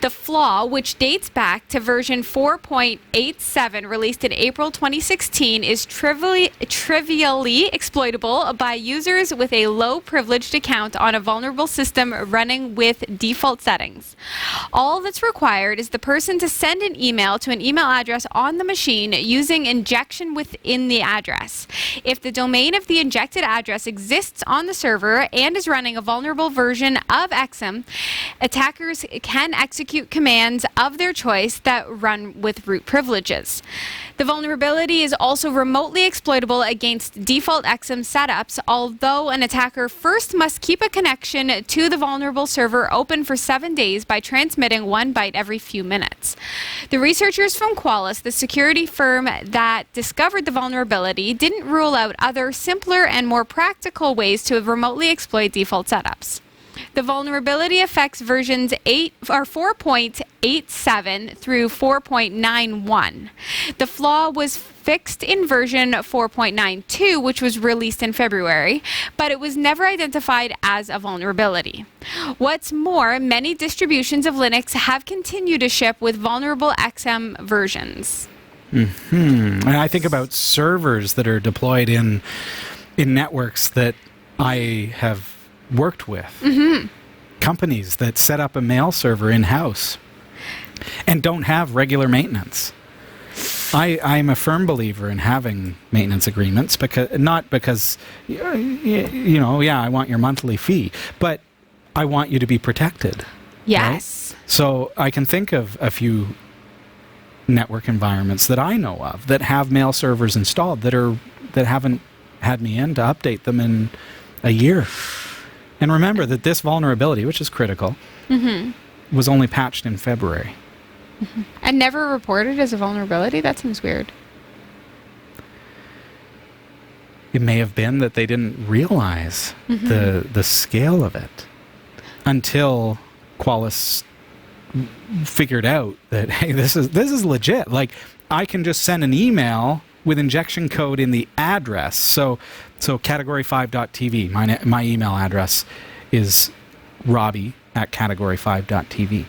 The flaw, which dates back to version 4.87, released in April 2016, is trivially exploitable by users with a low-privileged account on a vulnerable system running with default settings. All that's required is the person to send an email to an email address on the machine using injection within the address. If the domain of the injected address exists on the server and is running a vulnerable version of XM, attackers can execute commands of their choice that run with root privileges. The vulnerability is also remotely exploitable against default XM setups, although an attacker first must keep a connection to the vulnerable server open for 7 days by transmitting 1 byte every few minutes. The researchers from Qualys, the security firm that discovered the vulnerability, didn't rule out other simpler and more practical ways to remotely exploit default setups. The vulnerability affects versions 4.87 through 4.91. The flaw was fixed in version 4.92, which was released in February, but it was never identified as a vulnerability. What's more, many distributions of Linux have continued to ship with vulnerable XM versions. And I think about servers that are deployed in networks that I have worked with. Companies that set up a mail server in-house and don't have regular maintenance. I'm a firm believer in having maintenance agreements, not because I want your monthly fee, but I want you to be protected. Yes. Right? So I can think of a few network environments that I know of that have mail servers installed that haven't had me in to update them in a year. And remember that this vulnerability, which is critical, was only patched in February. And never reported as a vulnerability? That seems weird. It may have been that they didn't realize the scale of it until Qualys figured out that, hey, this is legit. Like, I can just send an email with injection code in the address. So category5.tv, my email address is robbie@category5.tv.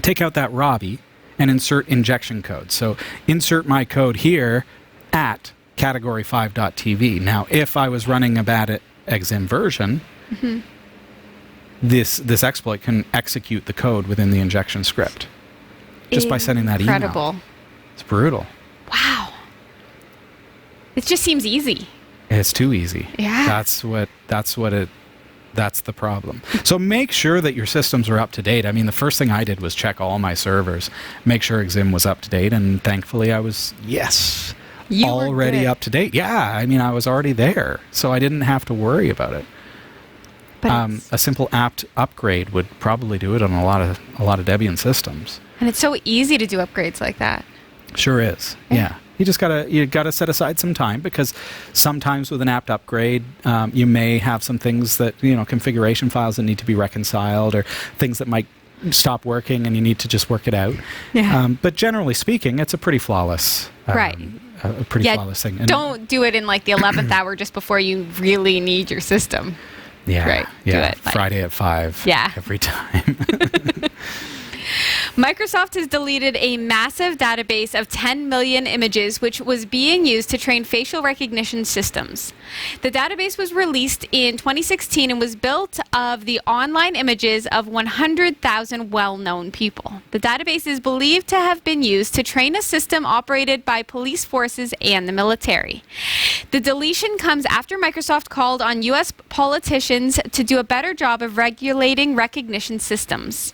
Take out that Robbie and insert injection code. So insert my code here at category5.tv. Now, if I was running a bad XM version, this exploit can execute the code within the injection script just by sending that email. Incredible. It's brutal. Wow. It just seems easy. It's too easy. Yeah. That's the problem. So make sure that your systems are up to date. I mean, the first thing I did was check all my servers, make sure XM was up to date, and thankfully I was, already up to date. Yeah, I mean, I was already there, so I didn't have to worry about it. But A simple apt upgrade would probably do it on a lot of Debian systems. and it's so easy to do upgrades like that. Sure is. Yeah. You gotta set aside some time, because sometimes with an apt upgrade, you may have some things that, configuration files that need to be reconciled, or things that might stop working and you need to just work it out. Yeah. But generally speaking, it's a pretty flawless, flawless thing. And don't do it in like the 11th hour just before you really need your system. Yeah. Right. Yeah. Do it, Friday at 5. Yeah. Every time. Microsoft has deleted a massive database of 10 million images, which was being used to train facial recognition systems. The database was released in 2016 and was built of the online images of 100,000 well-known people. The database is believed to have been used to train a system operated by police forces and the military. The deletion comes after Microsoft called on U.S. politicians to do a better job of regulating recognition systems.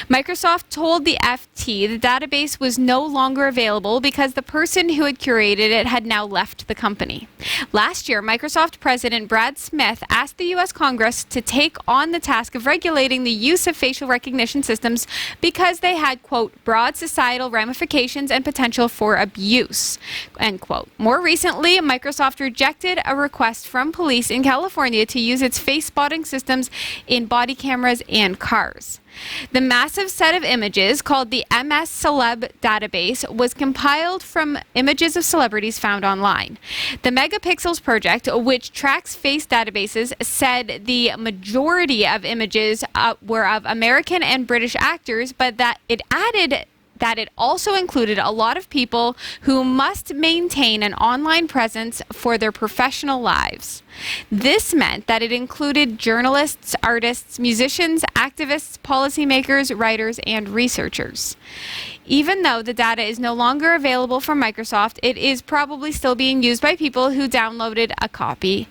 Microsoft told the FT the database was no longer available because the person who had curated it had now left the company. Last year, Microsoft President Brad Smith asked the U.S. Congress to take on the task of regulating the use of facial recognition systems because they had, quote, broad societal ramifications and potential for abuse, end quote. More recently, Microsoft rejected a request from police in California to use its face spotting systems in body cameras and cars. The massive set of images, called the MS Celeb database, was compiled from images of celebrities found online. The Megapixels project, which tracks face databases, said the majority of images were of American and British actors, but that it added that it also included a lot of people who must maintain an online presence for their professional lives. This meant that it included journalists, artists, musicians, activists, policymakers, writers, and researchers. Even though the data is no longer available from Microsoft, it is probably still being used by people who downloaded a copy.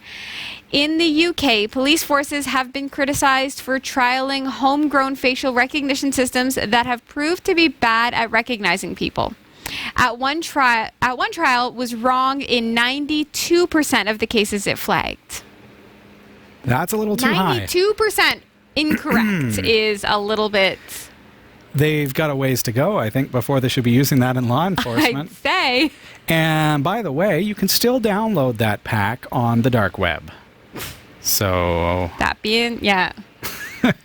In the UK, police forces have been criticized for trialing homegrown facial recognition systems that have proved to be bad at recognizing people. One trial was wrong in 92% of the cases it flagged. That's a little too high. 92% incorrect is a little bit... They've got a ways to go, I think, before they should be using that in law enforcement. I'd say. And by the way, you can still download that pack on the dark web. So... That being... Yeah.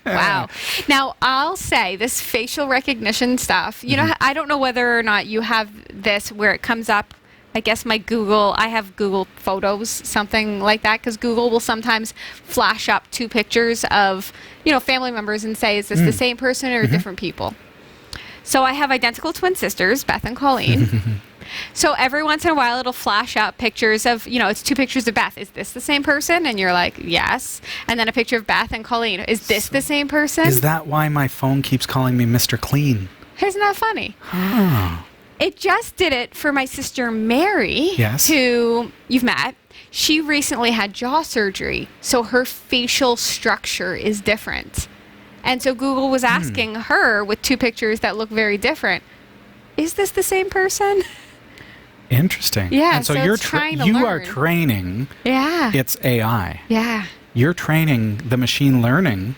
Wow. Now, I'll say this facial recognition stuff, you know, I don't know whether or not you have this where it comes up. I guess I have Google Photos, something like that, because Google will sometimes flash up two pictures of, family members and say, is this the same person or different people? So I have identical twin sisters, Beth and Colleen. So every once in a while, it'll flash up pictures of, it's two pictures of Beth. Is this the same person? And you're like, yes. And then a picture of Beth and Colleen. Is this the same person? Is that why my phone keeps calling me Mr. Clean? Isn't that funny? Oh. It just did it for my sister Mary, yes, who you've met. She recently had jaw surgery, so her facial structure is different. And so Google was asking her with two pictures that look very different, is this the same person? Interesting. Yeah, and so you're trying to learn. You are training. Yeah. It's AI. Yeah. You're training the machine learning.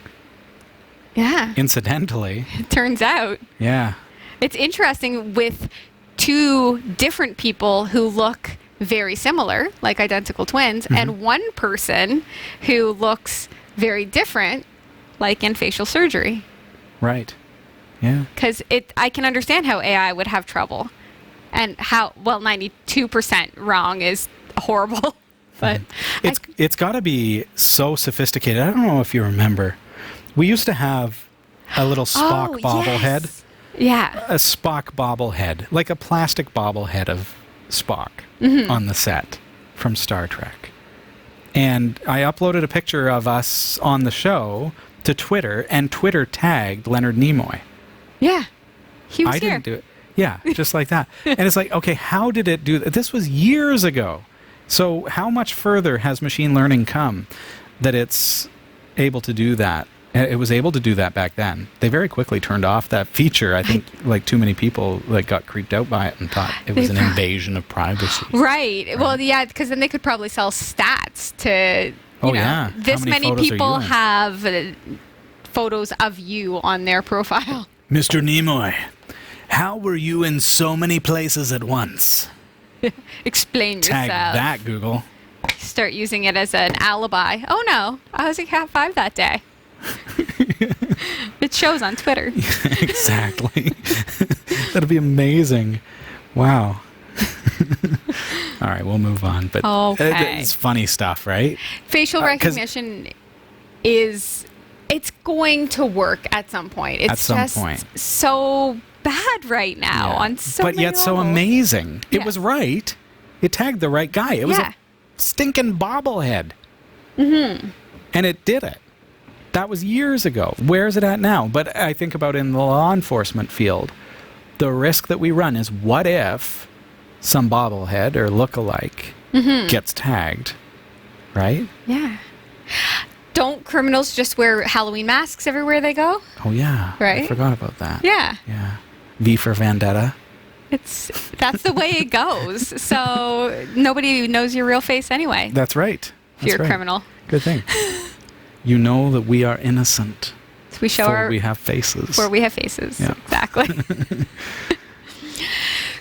Yeah. Incidentally. It turns out. Yeah. It's interesting with two different people who look very similar, like identical twins, and one person who looks very different, like in facial surgery. Right. Yeah. Because I can understand how AI would have trouble. And 92% wrong is horrible. But it's got to be so sophisticated. I don't know if you remember. We used to have a little Spock bobblehead. Yes. Yeah. A Spock bobblehead, like a plastic bobblehead of Spock on the set from Star Trek. And I uploaded a picture of us on the show to Twitter, and Twitter tagged Leonard Nimoy. Yeah. He was I didn't do it. Yeah, just like that. And it's like, okay, how did it do that? This was years ago. So how much further has machine learning come that it's able to do that? It was able to do that back then. They very quickly turned off that feature. I think too many people got creeped out by it and thought it was an invasion of privacy. Right. Well, yeah, because then they could probably sell stats to, yeah. This many people have photos of you on their profile. Mr. Nimoy, how were you in so many places at once? Explain Tag yourself. that, Google. Start using it as an alibi. Oh, no. I was at Cat 5 that day. It shows on Twitter. Exactly. That'd be amazing. Wow. All right, we'll move on. But okay. It's funny stuff, right? Facial recognition it's going to work at some point. It's at some point. So bad right now on so but many yet so levels. amazing. It Yeah. was right. It tagged the right guy. It was a stinking bobblehead. Mm-hmm. And it did it. That was years ago. Where is it at now? But I think about in the law enforcement field, the risk that we run is what if some bobblehead or look-alike gets tagged, right? Yeah. Don't criminals just wear Halloween masks everywhere they go? Oh, yeah. I Right? forgot about that. Yeah. Yeah. V for Vendetta. That's the way it goes. So nobody knows your real face anyway. That's right. If you're That's a right. criminal. Good thing. You know that we are innocent. So we show before we have faces. where we have faces. Yeah. Exactly.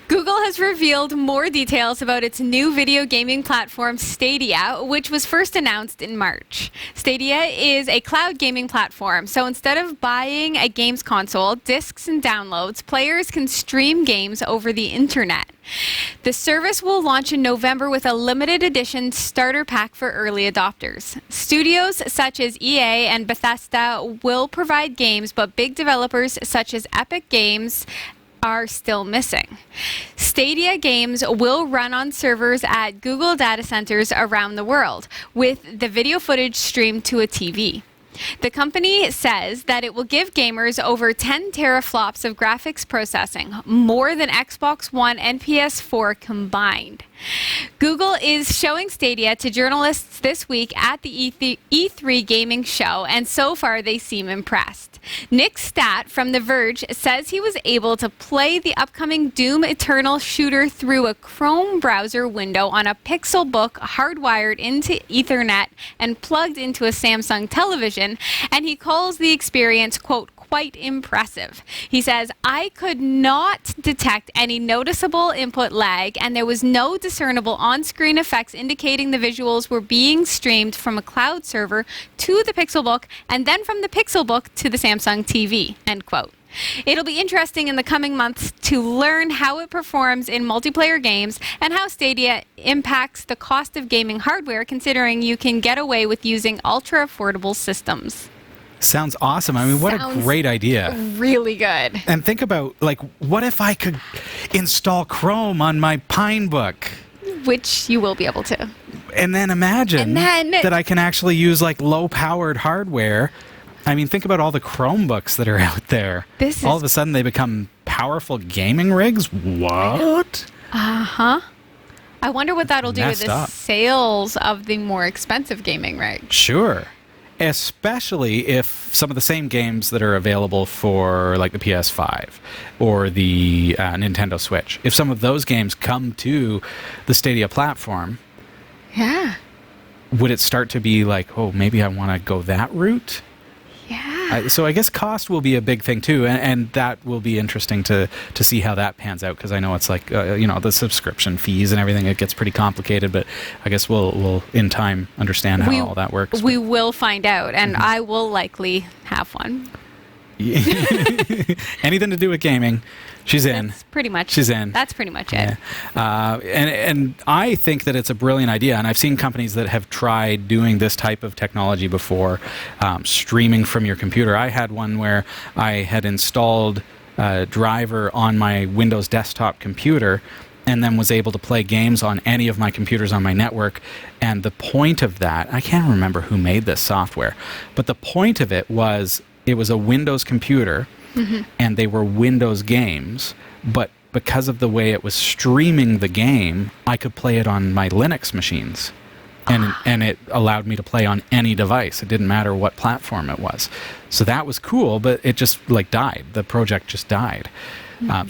Google has revealed more details about its new video gaming platform, Stadia, which was first announced in March. Stadia is a cloud gaming platform, so instead of buying a games console, discs, and downloads, players can stream games over the internet. The service will launch in November with a limited edition starter pack for early adopters. Studios such as EA and Bethesda will provide games, but big developers such as Epic Games are still missing. Stadia games will run on servers at Google data centers around the world, with the video footage streamed to a TV. The company says that it will give gamers over 10 teraflops of graphics processing, more than Xbox One and PS4 combined. Google is showing Stadia to journalists this week at the E3 gaming show, and so far they seem impressed. Nick Stat from The Verge says he was able to play the upcoming Doom Eternal shooter through a Chrome browser window on a Pixelbook hardwired into Ethernet and plugged into a Samsung television, and he calls the experience, quote, quite impressive. He says, I could not detect any noticeable input lag, and there was no discernible on-screen effects indicating the visuals were being streamed from a cloud server to the Pixelbook and then from the Pixelbook to the Samsung TV, end quote. It'll be interesting in the coming months to learn how it performs in multiplayer games and how Stadia impacts the cost of gaming hardware, considering you can get away with using ultra-affordable systems. Sounds awesome. I mean, what a Sounds great idea. Really good. And think about, like, what if I could install Chrome on my Pinebook? Which you will be able to. And then imagine And then- that I can actually use, like, low-powered hardware. I mean, think about all the Chromebooks that are out there. All of a sudden, they become powerful gaming rigs? What? Uh-huh. I wonder what that'll do with Messed the up. sales of the more expensive gaming rigs. Sure. Especially if some of the same games that are available for like the PS5 or the Nintendo Switch, if some of those games come to the Stadia platform, Yeah. would it start to be like, oh, maybe I want to go that route? Yeah. So I guess cost will be a big thing too, and that will be interesting to see how that pans out, because I know it's like the subscription fees and everything. It gets pretty complicated, but I guess we'll in time understand how all that works. We will find out, and I will likely have one. Anything to do with gaming, she's in. That's pretty much. She's in. That's pretty much it. Yeah. And I think that it's a brilliant idea, and I've seen companies that have tried doing this type of technology before, streaming from your computer. I had one where I had installed a driver on my Windows desktop computer and then was able to play games on any of my computers on my network. And the point of that, I can't remember who made this software, but the point of it was it was a Windows computer, and they were Windows games, but because of the way it was streaming the game, I could play it on my Linux machines. And it allowed me to play on any device. It didn't matter what platform it was. So that was cool, but it just like died. The project just died.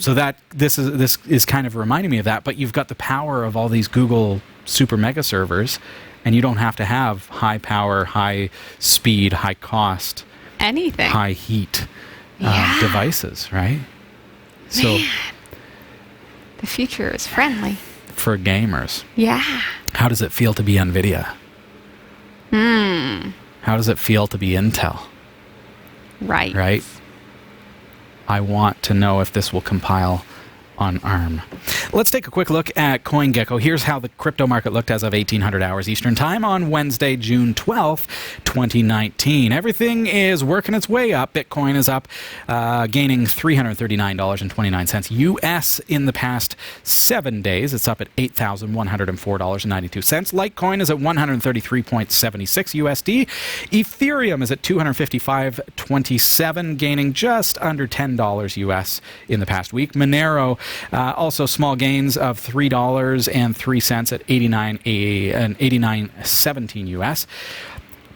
So that this is kind of reminding me of that. But you've got the power of all these Google super mega servers, and you don't have to have high power, high speed, high cost, Anything. high heat devices, right? So The future is friendly. for gamers, Yeah. how does it feel to be NVIDIA? How does it feel to be Intel? Right. I want to know if this will compile on ARM. Let's take a quick look at CoinGecko. Here's how the crypto market looked as of 1800 hours Eastern Time on Wednesday, June 12th, 2019. Everything is working its way up. Bitcoin is up, gaining $339.29 US in the past 7 days. It's up at $8,104.92. Litecoin is at 133.76 USD. Ethereum is at 255.27, gaining just under $10 US in the past week. Monero, also small gains of $3.03 at 89.17 US.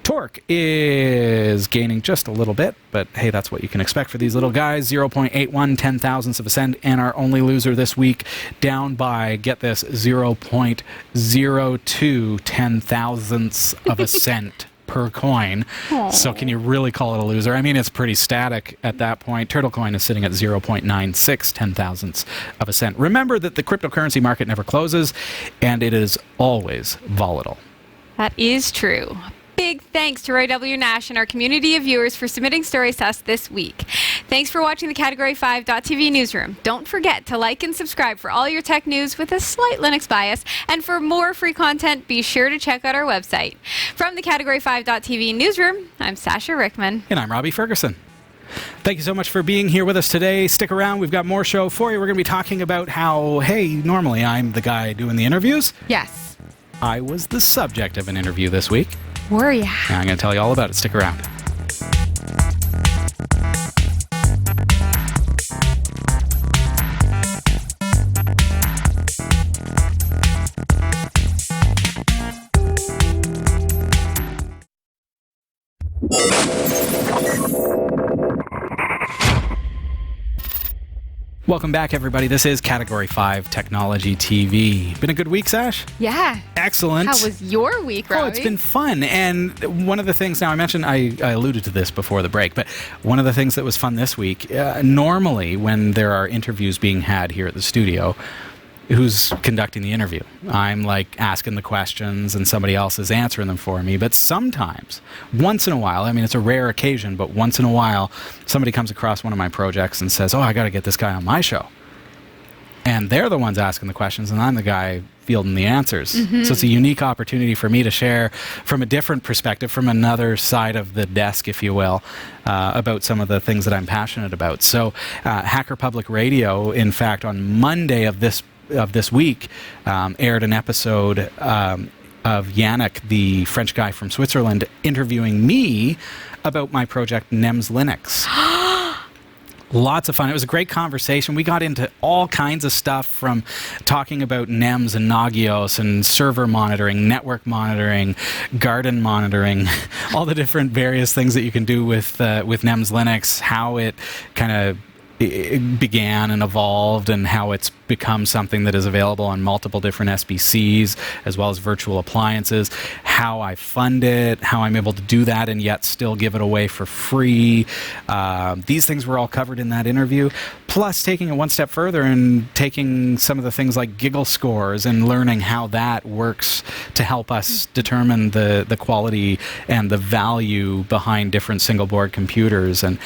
Torque is gaining just a little bit, but hey, that's what you can expect for these little guys. 0.81 ten-thousandths of a cent, and our only loser this week down by, get this, 0.02 ten-thousandths of a cent per coin. Aww. So can you really call it a loser? I mean, it's pretty static at that point. Turtle coin is sitting at 0.96 ten-thousandths of a cent. Remember that the cryptocurrency market never closes, and it is always volatile. That is true. Big thanks to Roy W. Nash and our community of viewers for submitting stories to us this week. Thanks for watching the Category5.tv newsroom. Don't forget to like and subscribe for all your tech news with a slight Linux bias. And for more free content, be sure to check out our website. From the Category5.tv newsroom, I'm Sasha Rickman. And I'm Robbie Ferguson. Thank you so much for being here with us today. Stick around. We've got more show for you. We're going to be talking about how, hey, normally I'm the guy doing the interviews. Yes. I was the subject of an interview this week. Were ya? And I'm going to tell you all about it. Stick around. Welcome back, everybody. This is Category 5 Technology TV. Been a good week, Sash? Yeah. Excellent. How was your week, Robbie? Oh, it's been fun. And one of the things, now I mentioned, I alluded to this before the break, but one of the things that was fun this week, normally when there are interviews being had here at the studio, who's conducting the interview? I'm like asking the questions and somebody else is answering them for me. But sometimes, once in a while, I mean, it's a rare occasion, but once in a while, somebody comes across one of my projects and says, oh, I got to get this guy on my show. And they're the ones asking the questions, and I'm the guy fielding the answers. Mm-hmm. So it's a unique opportunity for me to share from a different perspective, from another side of the desk, if you will, about some of the things that I'm passionate about. So Hacker Public Radio, in fact, on Monday of this week, aired an episode of Yannick, the French guy from Switzerland, interviewing me about my project NEMS Linux. Lots of fun. It was a great conversation. We got into all kinds of stuff, from talking about NEMS and Nagios and server monitoring, network monitoring, garden monitoring, all the different various things that you can do with NEMS Linux, how it kind of began and evolved, and how it's become something that is available on multiple different SBCs as well as virtual appliances, how I fund it, how I'm able to do that and yet still give it away for free. These things were all covered in that interview, plus taking it one step further and taking some of the things like giggle scores and learning how that works to help us determine the quality and the value behind different single board computers. And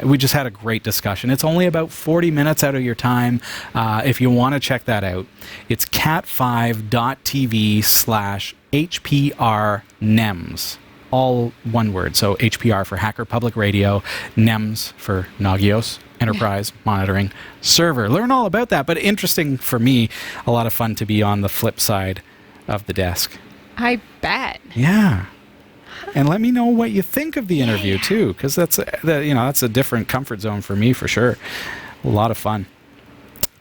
we just had a great discussion. It's only about 40 minutes out of your time. If you want to check that out, it's cat5.tv/HPR-NEMS. All one word. So HPR for Hacker Public Radio, NEMS for Nagios, Enterprise Monitoring Server. Learn all about that. But interesting for me, a lot of fun to be on the flip side of the desk. I bet. Yeah. And let me know what you think of the interview too, because that's a different comfort zone for me for sure. A lot of fun.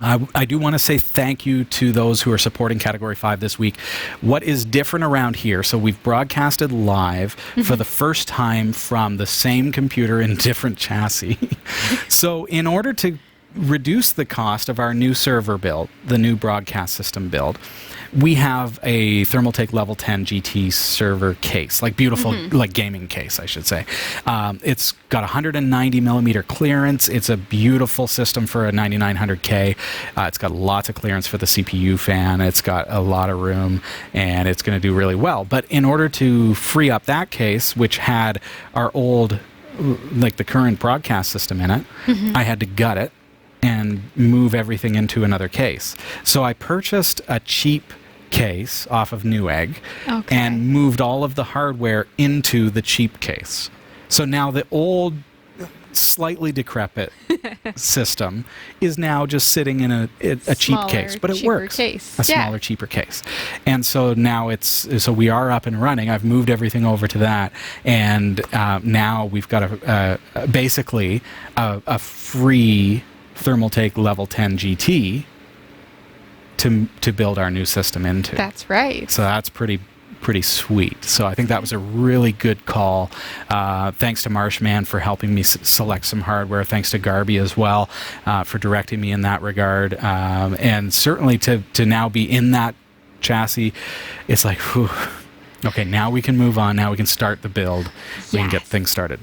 I do want to say thank you to those who are supporting Category 5 this week. What is different around here, so we've broadcasted live for the first time from the same computer in different chassis. So in order to reduce the cost of our new server build, the new broadcast system build, we have a Thermaltake Level 10 GT server case, like beautiful, like gaming case, I should say. It's got 190 millimeter clearance. It's a beautiful system for a 9900K. It's got lots of clearance for the CPU fan. It's got a lot of room, and it's going to do really well. But in order to free up that case, which had our old, like the current broadcast system in it, I had to gut it, and move everything into another case. So I purchased a cheap case off of Newegg and moved all of the hardware into the cheap case. So now the old, slightly decrepit system is now just sitting in a cheap case, but it works. A smaller, cheaper case. And so now we are up and running. I've moved everything over to that, and now we've got basically a free Thermaltake Level 10 GT to build our new system into. That's right. So that's pretty sweet. So I think that was a really good call. Thanks to Marshman for helping me select some hardware. Thanks to Garby as well for directing me in that regard. And certainly to now be in that chassis, it's like, whew, okay, now we can move on. Now we can start the build. We can get things started.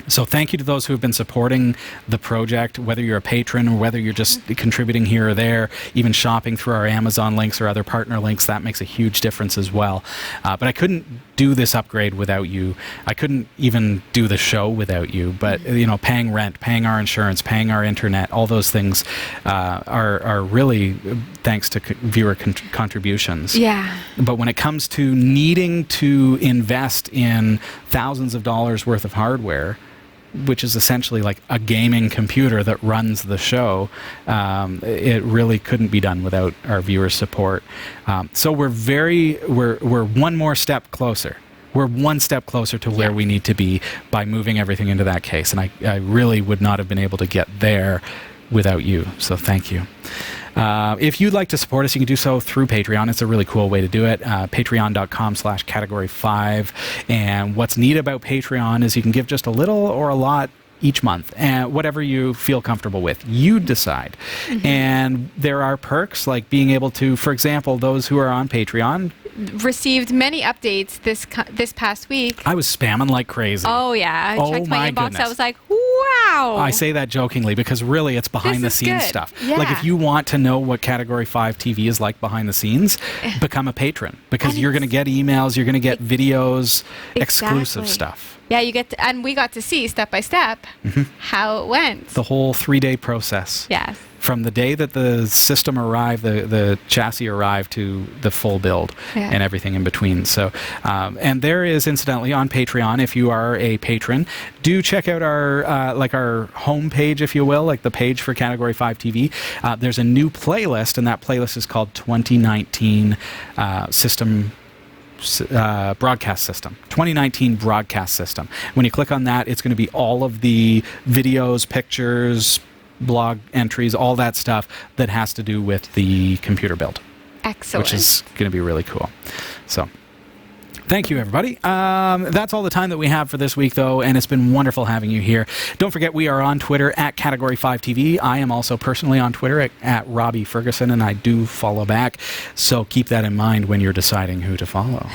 So thank you to those who have been supporting the project, whether you're a patron or whether you're just contributing here or there, even shopping through our Amazon links or other partner links. That makes a huge difference as well. But I couldn't do this upgrade without you. I couldn't even do the show without you. But, paying rent, paying our insurance, paying our internet, all those things are really thanks to viewer contributions. Yeah. But when it comes to needing to invest in thousands of dollars worth of hardware, which is essentially like a gaming computer that runs the show, it really couldn't be done without our viewers' support. So we're one more step closer. We're one step closer to where we need to be by moving everything into that case. And I really would not have been able to get there without you. So thank you. If you'd like to support us, you can do so through Patreon. It's a really cool way to do it. Patreon.com/category5. And what's neat about Patreon is you can give just a little or a lot each month, and whatever you feel comfortable with, you decide. And there are perks like being able to, for example, those who are on Patreon received many updates this past week. I was spamming like crazy. Oh yeah, I checked my inbox. Goodness. I was like, wow. I say that jokingly because really it's behind the scenes stuff. Yeah. Like if you want to know what Category 5 TV is like behind the snes, become a patron because you're going to get emails, you're going to get videos, exclusive stuff. Yeah, and we got to see step by step how it went. The whole 3-day process. Yes. From the day that the system arrived, the chassis arrived to the full build and everything in between. So, and there is incidentally on Patreon, if you are a patron, do check out our home page, if you will, like the page for Category 5 TV. There's a new playlist, and that playlist is called 2019 broadcast system. 2019 broadcast system. When you click on that, it's going to be all of the videos, pictures, blog entries, all that stuff that has to do with the computer build. Excellent. Which is going to be really cool. So thank you, everybody. That's all the time that we have for this week, though, and it's been wonderful having you here. Don't forget, we are on Twitter at Category 5 TV. I am also personally on Twitter at Robbie Ferguson, and I do follow back. So keep that in mind when you're deciding who to follow.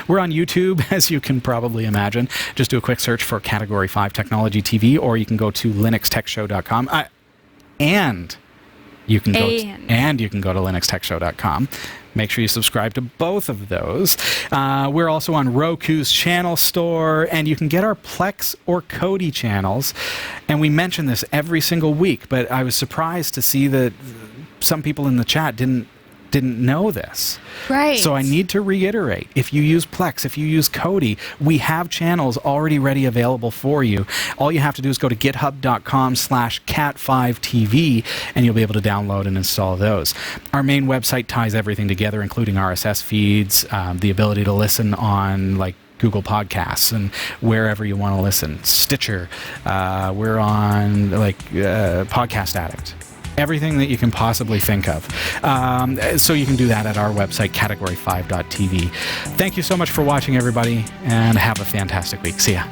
We're on YouTube, as you can probably imagine. Just do a quick search for Category 5 Technology TV, or you can go to linuxtechshow.com. And you can go to linuxtechshow.com. Make sure you subscribe to both of those. We're also on Roku's channel store, and you can get our Plex or Kodi channels. And we mention this every single week, but I was surprised to see that some people in the chat didn't know this. Right. So I need to reiterate, if you use Plex, if you use Kodi, we have channels already ready available for you. All you have to do is go to github.com/cat5tv and you'll be able to download and install those. Our main website ties everything together, including RSS feeds, the ability to listen on like Google Podcasts and wherever you want to listen. Stitcher. We're on Podcast Addict. Everything that you can possibly think of. So you can do that at our website, category5.tv. Thank you so much for watching, everybody, and have a fantastic week. See ya.